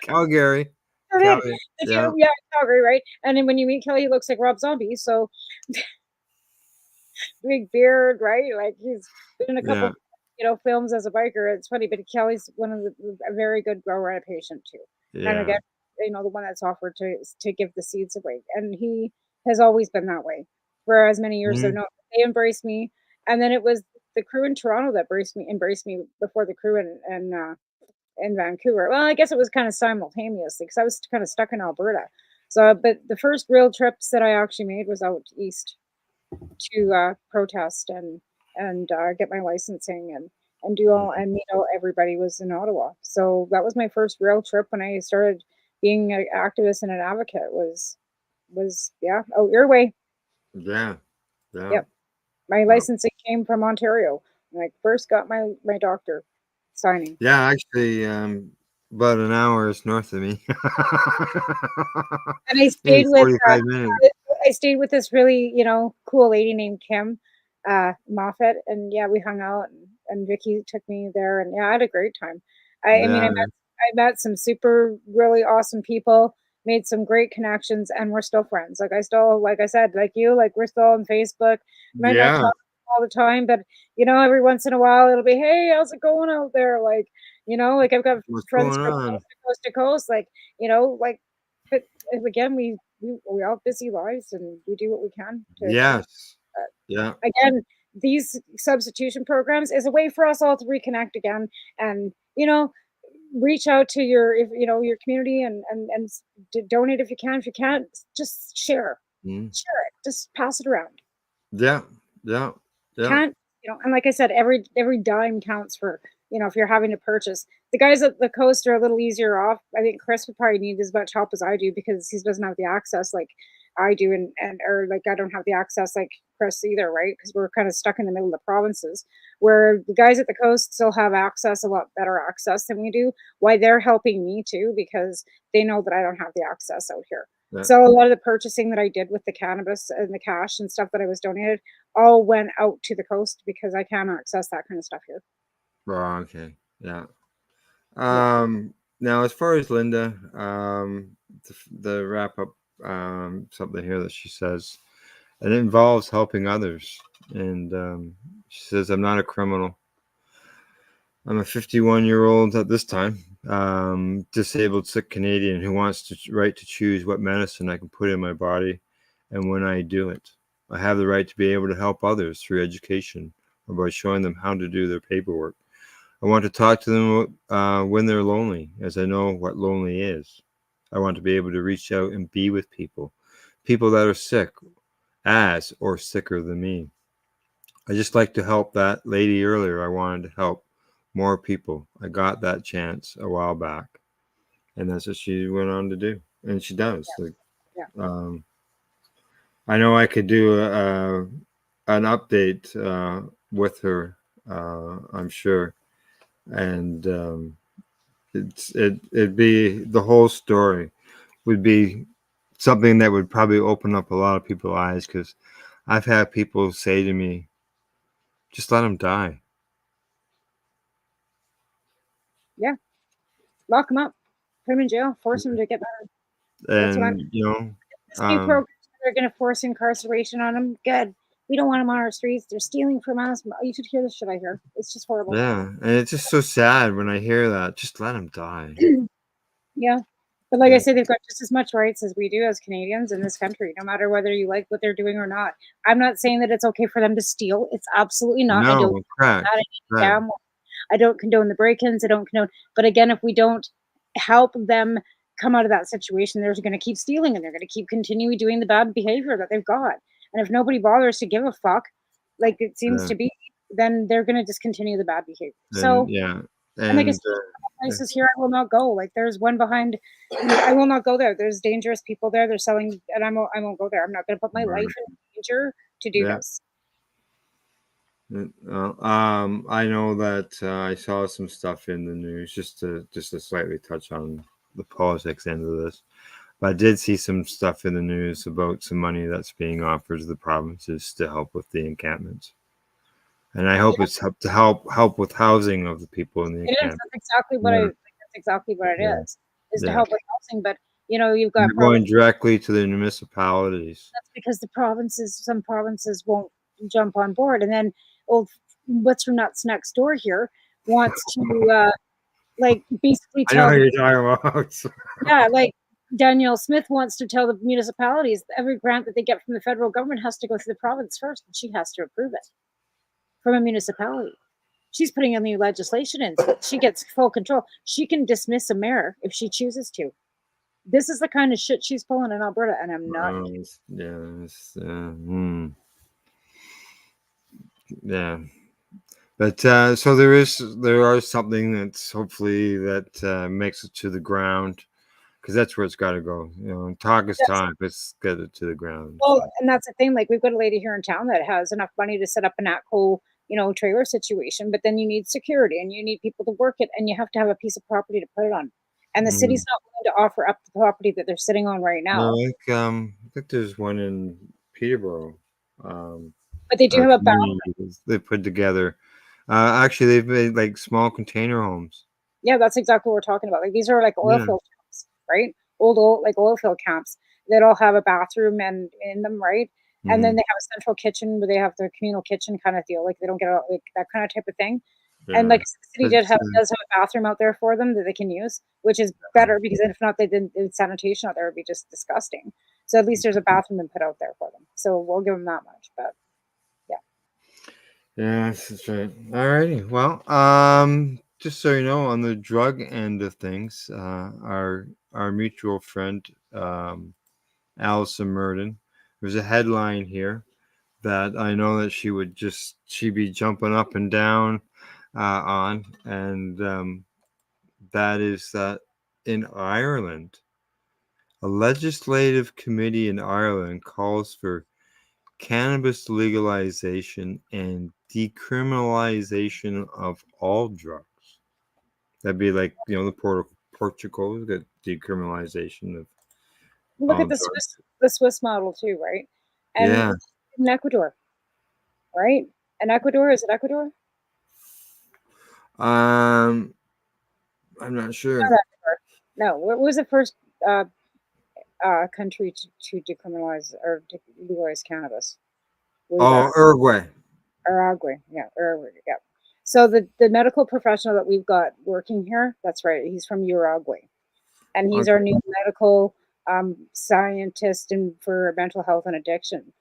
Calgary. Sure did. Yeah, Calgary, right? And then when you meet Kelly, he looks like Rob Zombie. So big beard, right? Like he's been in a couple films as a biker. It's funny, but Kelly's a very good grower and a patient too. And Yeah. again, the one that's offered to give the seeds away, and he has always been that way for as many years. So Mhm. no, they embraced me, and then it was the crew in Toronto that embraced me before the crew in Vancouver. Well, I guess it was kind of simultaneously because I was kind of stuck in Alberta. So, but the first real trips that I actually made was out east to protest and get my licensing and do all and meet all everybody was in Ottawa. So that was my first real trip when I started being an activist and an advocate was out your way. Yeah. Yeah. Yep. My Wow. licensing came from Ontario when I first got my doctor signing. Yeah, actually, about an hour is north of me. And I Maybe stayed with 45 minutes. this really, cool lady named Kim Moffat, and yeah, we hung out, and Vicky took me there, and yeah, I had a great time. I mean, Yeah. I met some super really awesome people, made some great connections, and we're still friends. Like I said, like you, like we're still on Facebook. Might not Yeah. talk all the time, but every once in a while it'll be, hey, how's it going out there? Like, like I've got What's friends going from on? coast to coast, like, like, but again, we all have busy lives and we do what we can to Yes. Yeah. again, these substitution programs is a way for us all to reconnect again and reach out to your community and donate if you can. If you can't, just Mm. share it, just pass it around. Yeah. Yeah. Yeah. Can't and like I said, every dime counts for if you're having to purchase. The guys at the coast are a little easier off. I think Chris would probably need as much help as I do because he doesn't have the access like I do, and or like I don't have the access like Chris either, right? Because we're kind of stuck in the middle of the provinces, where the guys at the coast still have access, a lot better access than we do. Why they're helping me too, because they know that I don't have the access out here. Yeah. So a lot of the purchasing that I did with the cannabis and the cash and stuff that I was donated all went out to the coast because I can't access that kind of stuff here. Oh, okay. Yeah. Yeah. Now as far as Linda, the wrap up, something here that she says, it involves helping others. And she says, I'm not a criminal. I'm a 51-year-old at this time, disabled, sick Canadian who wants to right to choose what medicine I can put in my body and when I do it. I have the right to be able to help others through education or by showing them how to do their paperwork. I want to talk to them when they're lonely, as I know what lonely is. I want to be able to reach out and be with people that are sick as or sicker than me. I just like to help that lady earlier. I wanted to help more people. I got that chance a while back, and that's what she went on to do, and she does. Yeah. Like, Yeah. I know I could do an update with her. I'm sure, and it'd be the whole story would be something that would probably open up a lot of people's eyes because I've had people say to me, "Just let them die." Yeah. Lock them up. Put them in jail. Force them to get better. That's what I'm. And This new program, they're going to force incarceration on them. Good. We don't want them on our streets. They're stealing from us. You should hear the shit I hear. It's just horrible. yeah, and it's just so sad when I hear that. Just let them die. Yeah. But like I Yeah. say, they've got just as much rights as we do as Canadians in this country, no matter whether you like what they're doing or not. I'm not saying that it's okay for them to steal. It's absolutely not. I don't No, correct. damn well. I don't condone the break-ins. I don't condone. But again, if we don't help them come out of that situation, they're going to keep stealing and they're going to keep continuing doing the bad behavior that they've got. And if nobody bothers to give a fuck, like it seems Yeah. to be, then they're going to just continue the bad behavior. And So, yeah, and like I and said, places here I will not go. Like there's one behind, I will not go there. There's dangerous people there. They're selling, and I won't go there. I'm not going to put my life in danger to do yeah. this. I know that I saw some stuff in the news just to slightly touch on the politics end of this. But I did see some stuff in the news about some money that's being offered to the provinces to help with the encampments. And I hope it's to help with housing of the people in the It is. encampment. That's exactly what Yeah. that's exactly what it Yeah. is to Yeah. help with housing. But you've And got they're going directly to the municipalities. that's because some provinces won't jump on board. And then what's her nuts next door here wants to like basically I know tell who you're talking about. yeah, like Danielle Smith wants to tell the municipalities every grant that they get from the federal government has to go through the province first, and she has to approve it from a municipality. She's putting in new legislation in, so she gets full control. She can dismiss a mayor if she chooses to. This is the kind of shit she's pulling in Alberta, and I'm not. Yeah. But so there are something that's hopefully that makes it to the ground, because that's where it's got to go. Talk is talk. Let's get it to the ground. Well, and that's the thing. Like, we've got a lady here in town that has enough money to set up an ATCO, trailer situation, but then you need security and you need people to work it, and you have to have a piece of property to put it on. And the city's not willing to offer up the property that they're sitting on right now. I think there's one in Peterborough. But they do have a balance. They put together. Actually, they've made like small container homes. Yeah, that's exactly what we're talking about. Like, these are like oil field camps, right? Old like oil field camps that all have a bathroom and in them, right? And then they have a central kitchen where they have their communal kitchen kind of deal. Like, they don't get out, like that kind of type of thing. Yeah. And like the city does have a bathroom out there for them that they can use, which is better, because if not, they didn't. Sanitation out there would be just disgusting. So at least there's a bathroom been put out there for them. So we'll give them that much. But yeah, that's right. All righty. Well, just so you know, on the drug end of things, our mutual friend, Allison Murden, there's a headline here that I know that she'd be jumping up and down on, and that is that in Ireland, a legislative committee in Ireland calls for cannabis legalization and decriminalization of all drugs. That'd be like, the Portugal's got decriminalization of. Look at the Swiss model too, right? And in Ecuador, right? And Ecuador, is it Ecuador? I'm not sure. No, what was the first country to decriminalize or legalize cannabis? Uruguay. Uruguay, yeah. So the medical professional that we've got working here, that's right, he's from Uruguay, and he's our new medical scientist for mental health and addiction,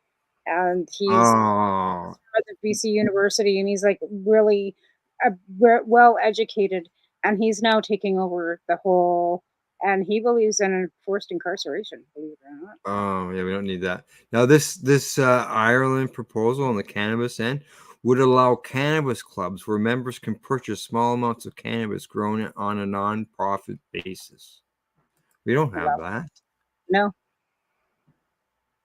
and he's at the BC University, and he's like really well educated, and he's now taking over the whole. And he believes in enforced incarceration, believe it or not. Oh, yeah, we don't need that. Now, this Ireland proposal on the cannabis end would allow cannabis clubs where members can purchase small amounts of cannabis grown on a non-profit basis. We don't have that. No.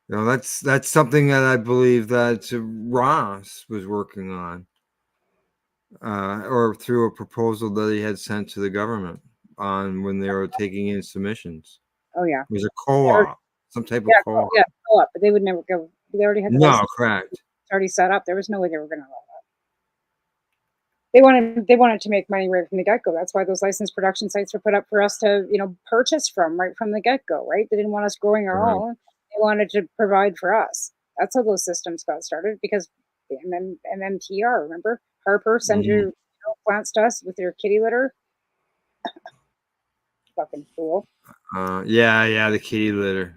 That's something that I believe that Ross was working on, or through a proposal that he had sent to the government on when they were taking in submissions. Oh yeah, it was a co-op, some type of co-op. Yeah, co-op, but they would never go. They already had the license. Correct. It's already set up. There was no way they were going to allow that. They wanted to make money right from the get-go. That's why those licensed production sites were put up for us to purchase from right from the get-go. Right? They didn't want us growing our own. They wanted to provide for us. That's how those systems got started, because MMTR, remember, Harper send your plants to us with your kitty litter. Fucking fool. Yeah, the kitty litter.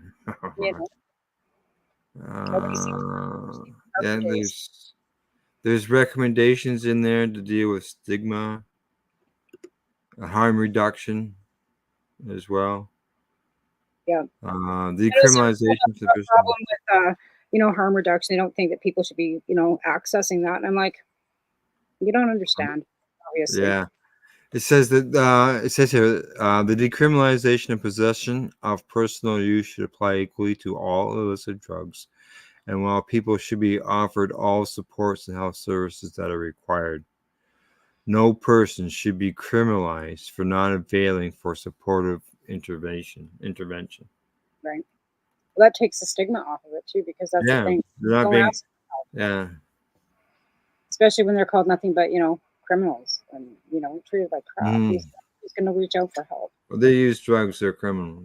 There's recommendations in there to deal with stigma, harm reduction as well. Yeah. Decriminalization. There's a problem with harm reduction. They don't think that people should be accessing that, and I'm like, you don't understand, obviously. Yeah. It says that it says here the decriminalization of possession of personal use should apply equally to all illicit drugs, and while people should be offered all supports and health services that are required, no person should be criminalized for not availing for supportive intervention. Right. Well, that takes the stigma off of it too, because that's the thing. They're not being, yeah. Especially when they're called nothing but criminals and treated like crap. Who's going to reach out for help? Well, they use drugs. They're criminal.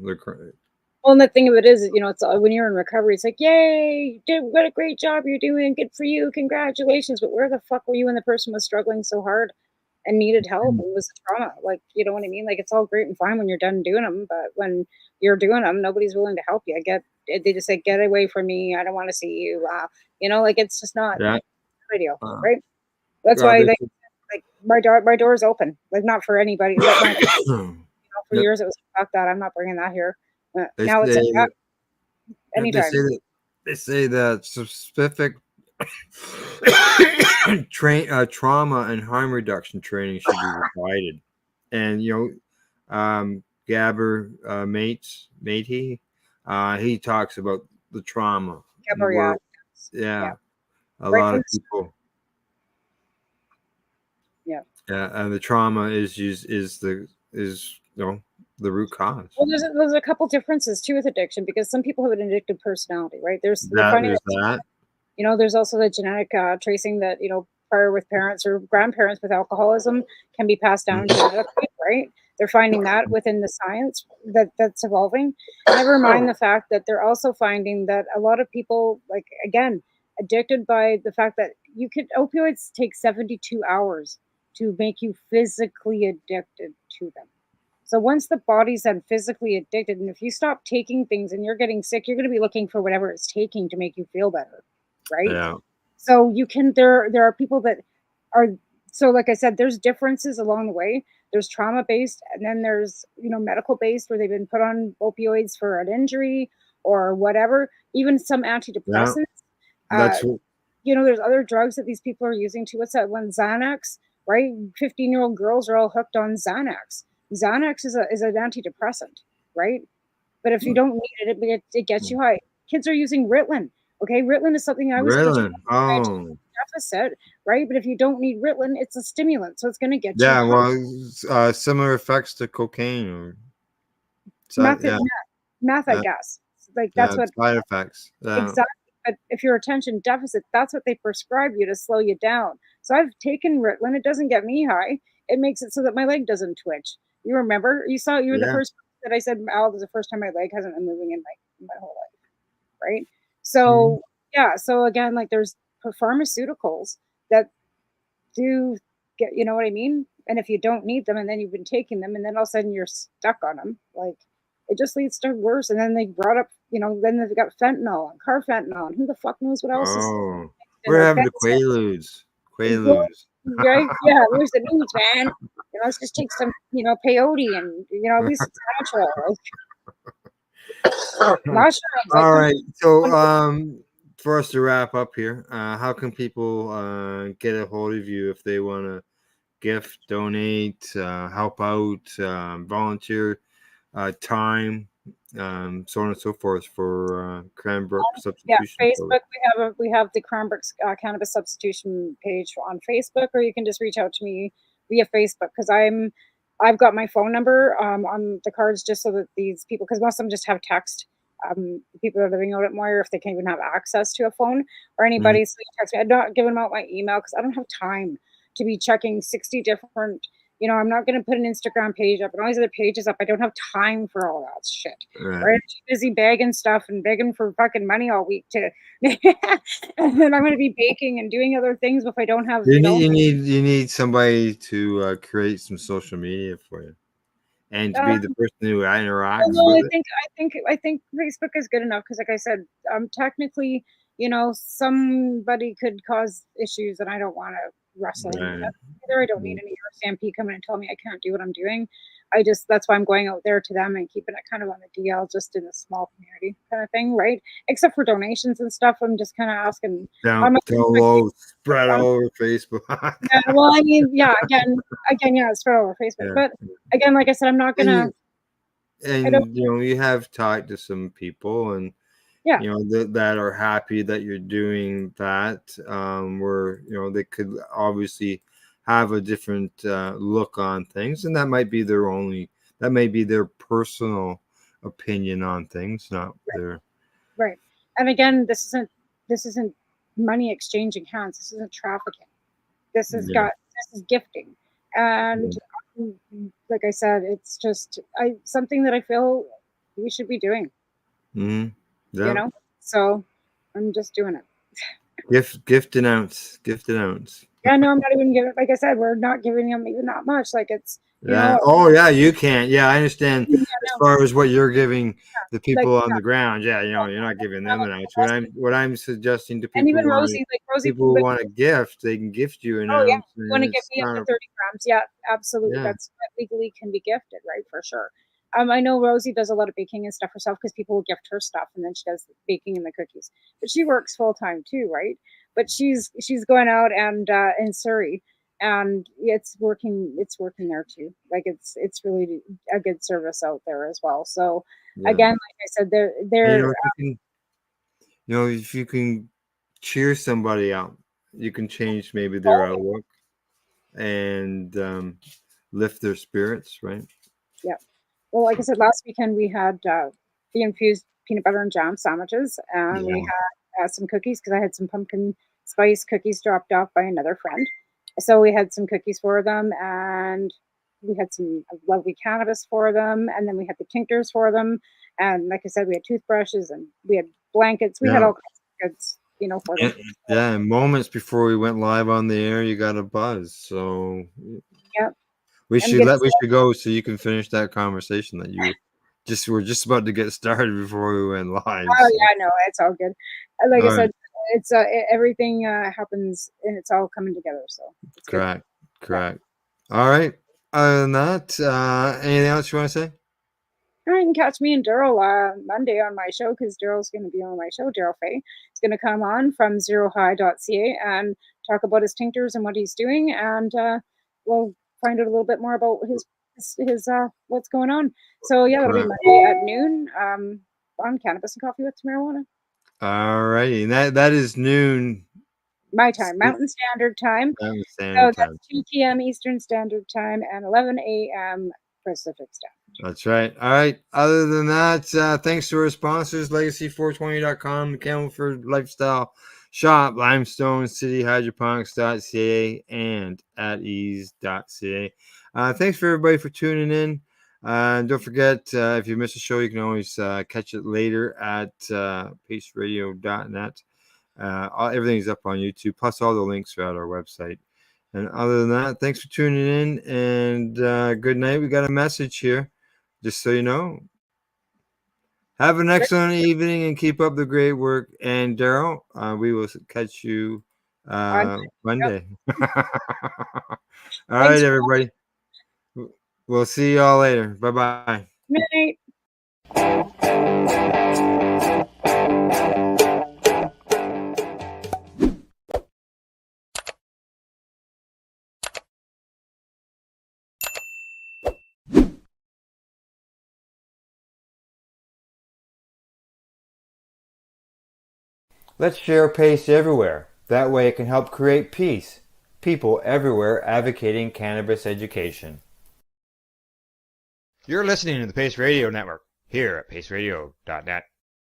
Well, and the thing of it is, it's when you're in recovery, it's like, yay, what a great job you're doing. Good for you. Congratulations. But where the fuck were you when the person was struggling so hard and needed help and was trauma? Like, you know what I mean? Like, it's all great and fine when you're done doing them, but when you're doing them, nobody's willing to help you. They just say, get away from me. I don't want to see you. Like, it's just not Yeah. ideal, right? That's why like my door is open. Like, not for anybody. Like for years it was fuck that. I'm not bringing that here. Now it's like, anytime. They say that specific trauma and harm reduction training should be provided. And Gabber Matey, he talks about the trauma. Gabber, yeah. A right, lot of people. Yeah. Yeah, and the trauma is the root cause. Well, there's a couple differences too with addiction, because some people have an addictive personality, right? There's that. There's also the genetic tracing that, prior with parents or grandparents with alcoholism can be passed down genetically, right? They're finding that within the science that's evolving. Never mind the fact that they're also finding that a lot of people, like, again, addicted by the fact that opioids take 72 hours to make you physically addicted to them. So once the body's then physically addicted, and if you stop taking things and you're getting sick, you're going to be looking for whatever it's taking to make you feel better, right? Yeah. So there are people that are, so like I said, there's differences along the way. There's trauma based, and then there's medical based, where they've been put on opioids for an injury or whatever. Even some antidepressants. Yeah. There's other drugs that these people are using too. What's that one? Xanax, right? 15-year-old girls are all hooked on Xanax. Xanax is an antidepressant, right? But if you don't need it, it gets you high. Kids are using Ritalin. Okay, Ritalin is something I was put you deficit, right? But if you don't need Ritalin, it's a stimulant, so it's going to get you high. Well, similar effects to cocaine or meth, I guess. Like, that's what side effects. Exactly. But if you're attention deficit, that's what they prescribe you to slow you down. So I've taken Ritalin. It doesn't get me high. It makes it so that my leg doesn't twitch. You remember? You were the first that I said, Al, this is the first time my leg hasn't been moving in my whole life, right? So so again, like, there's pharmaceuticals that do get, you know what I mean? And if you don't need them, and then you've been taking them, and then all of a sudden you're stuck on them, like, it just leads to worse. And then they brought up, then they've got fentanyl and carfentanil, and who the fuck knows what else is. We're having the Quaaludes. Right? Yeah, where's the news, man? Let's just take some, peyote, and at least it's natural. All right. So, for us to wrap up here, how can people get a hold of you if they want to gift, donate, help out, volunteer time, so on and so forth for Cranbrook substitution? Yeah, Facebook. We have the Cranbrook cannabis substitution page on Facebook, or you can just reach out to me via Facebook, because I've got my phone number on the cards, just so that these people, because most of them just have text. People are living out at Moyer, if they can't even have access to a phone or anybody, so you text me. I'm not giving them out my email because I don't have time to be checking 60 different. I'm not going to put an Instagram page up and all these other pages up. I don't have time for all that shit. Right? I'm too busy begging stuff and begging for fucking money all week to, and then I'm going to be baking and doing other things if I don't have. You need somebody to create some social media for you, and to be the person who interacts. Well, I think Facebook is good enough, because, like I said, technically, somebody could cause issues, and I don't want to wrestle with that either. I don't need any RCMP coming and telling me I can't do what I'm doing. That's why I'm going out there to them and keeping it kind of on the DL, just in a small community kind of thing, right? Except for donations and stuff, I'm just kind of asking. Spread all over Facebook. Well, I mean, again, spread all over Facebook. But again, like I said, I'm not gonna. And you have talked to some people, and that are happy that you're doing that. Where they could obviously have a different look on things, and that might be their personal opinion on things, not their right. And again, this isn't money exchanging hands. This isn't trafficking. This is gifting, and like I said, it's just something that I feel we should be doing. Mm-hmm. You know, so I'm just doing it. Gift an ounce. Gift an ounce. Yeah, no, I'm not even giving. Like I said, we're not giving them even that much. Like it's, you Yeah. know. Oh, yeah. You can't. Yeah, I understand. Yeah, As no, far as what you're giving the like people on yeah, the ground, yeah, you're not giving them an ounce. What I'm suggesting to and people even who Rosie, like Rosie, people who like, want a gift, they can gift you an oh yeah, ounce, you want and to give it's me up not to a 30 grams? Yeah, absolutely. yeah. That's that legally can be gifted, right? For sure. I know Rosie does a lot of baking and stuff herself because people will gift her stuff, and then she does the baking and the cookies. But she works full time too, right? But she's going out and in Surrey, and it's working there too. Like it's really a good service out there as well. So Yeah. again, like I said, And they're if you can cheer somebody up, you can change maybe their outlook and lift their spirits, right? yeah. Well, like I said, last weekend we had the infused peanut butter and jam sandwiches, and we Yeah. had some cookies because I had some pumpkin spice cookies dropped off by another friend. So we had some cookies for them, and we had some lovely cannabis for them, and then we had the tinctures for them, and like I said, we had toothbrushes and we had blankets. We had Yeah. all kinds of goods, for them. Yeah, and moments before we went live on the air, you got a buzz. So Yep. we And should go so you can finish that conversation that you were just about to get started before we went live. Oh So. yeah, no, it's all good. Like I All said, right. it's everything happens and it's all coming together. So it's good. Correct. All right. Other than that, anything else you want to say? All right, you can catch me and Daryl Monday on my show because Daryl's going to be on my show. Daryl Fay is going to come on from zerohigh.ca and talk about his tinctures and what he's doing, and we'll find out a little bit more about his what's going on. So yeah, that'll be Correct. Monday at noon on Cannabis and Coffee with Marijuana. All righty. And that is noon My time, Mountain Standard Time. Mountain So Standard that's Time. 2 p.m. Eastern Standard Time and 11 a.m. Pacific Standard. That's right. All right. Other than that, thanks to our sponsors, Legacy420.com, the Campbellford Lifestyle Shop, Limestone City, Hydroponics.ca, and At-Eze.ca. Thanks for everybody for tuning in. Don't forget, if you miss a show, you can always catch it later at paceradio.net. Everything's up on YouTube, plus all the links are at our website. And other than that, thanks for tuning in, and good night. We got a message here, just so you know. Have an excellent evening and keep up the great work. And Daryl, we will catch you Monday. All right, everybody. We'll see you all later. Bye-bye. Good night. Let's share PACE everywhere. That way it can help create peace. People everywhere advocating cannabis education. You're listening to the Pace Radio Network here at paceradio.net.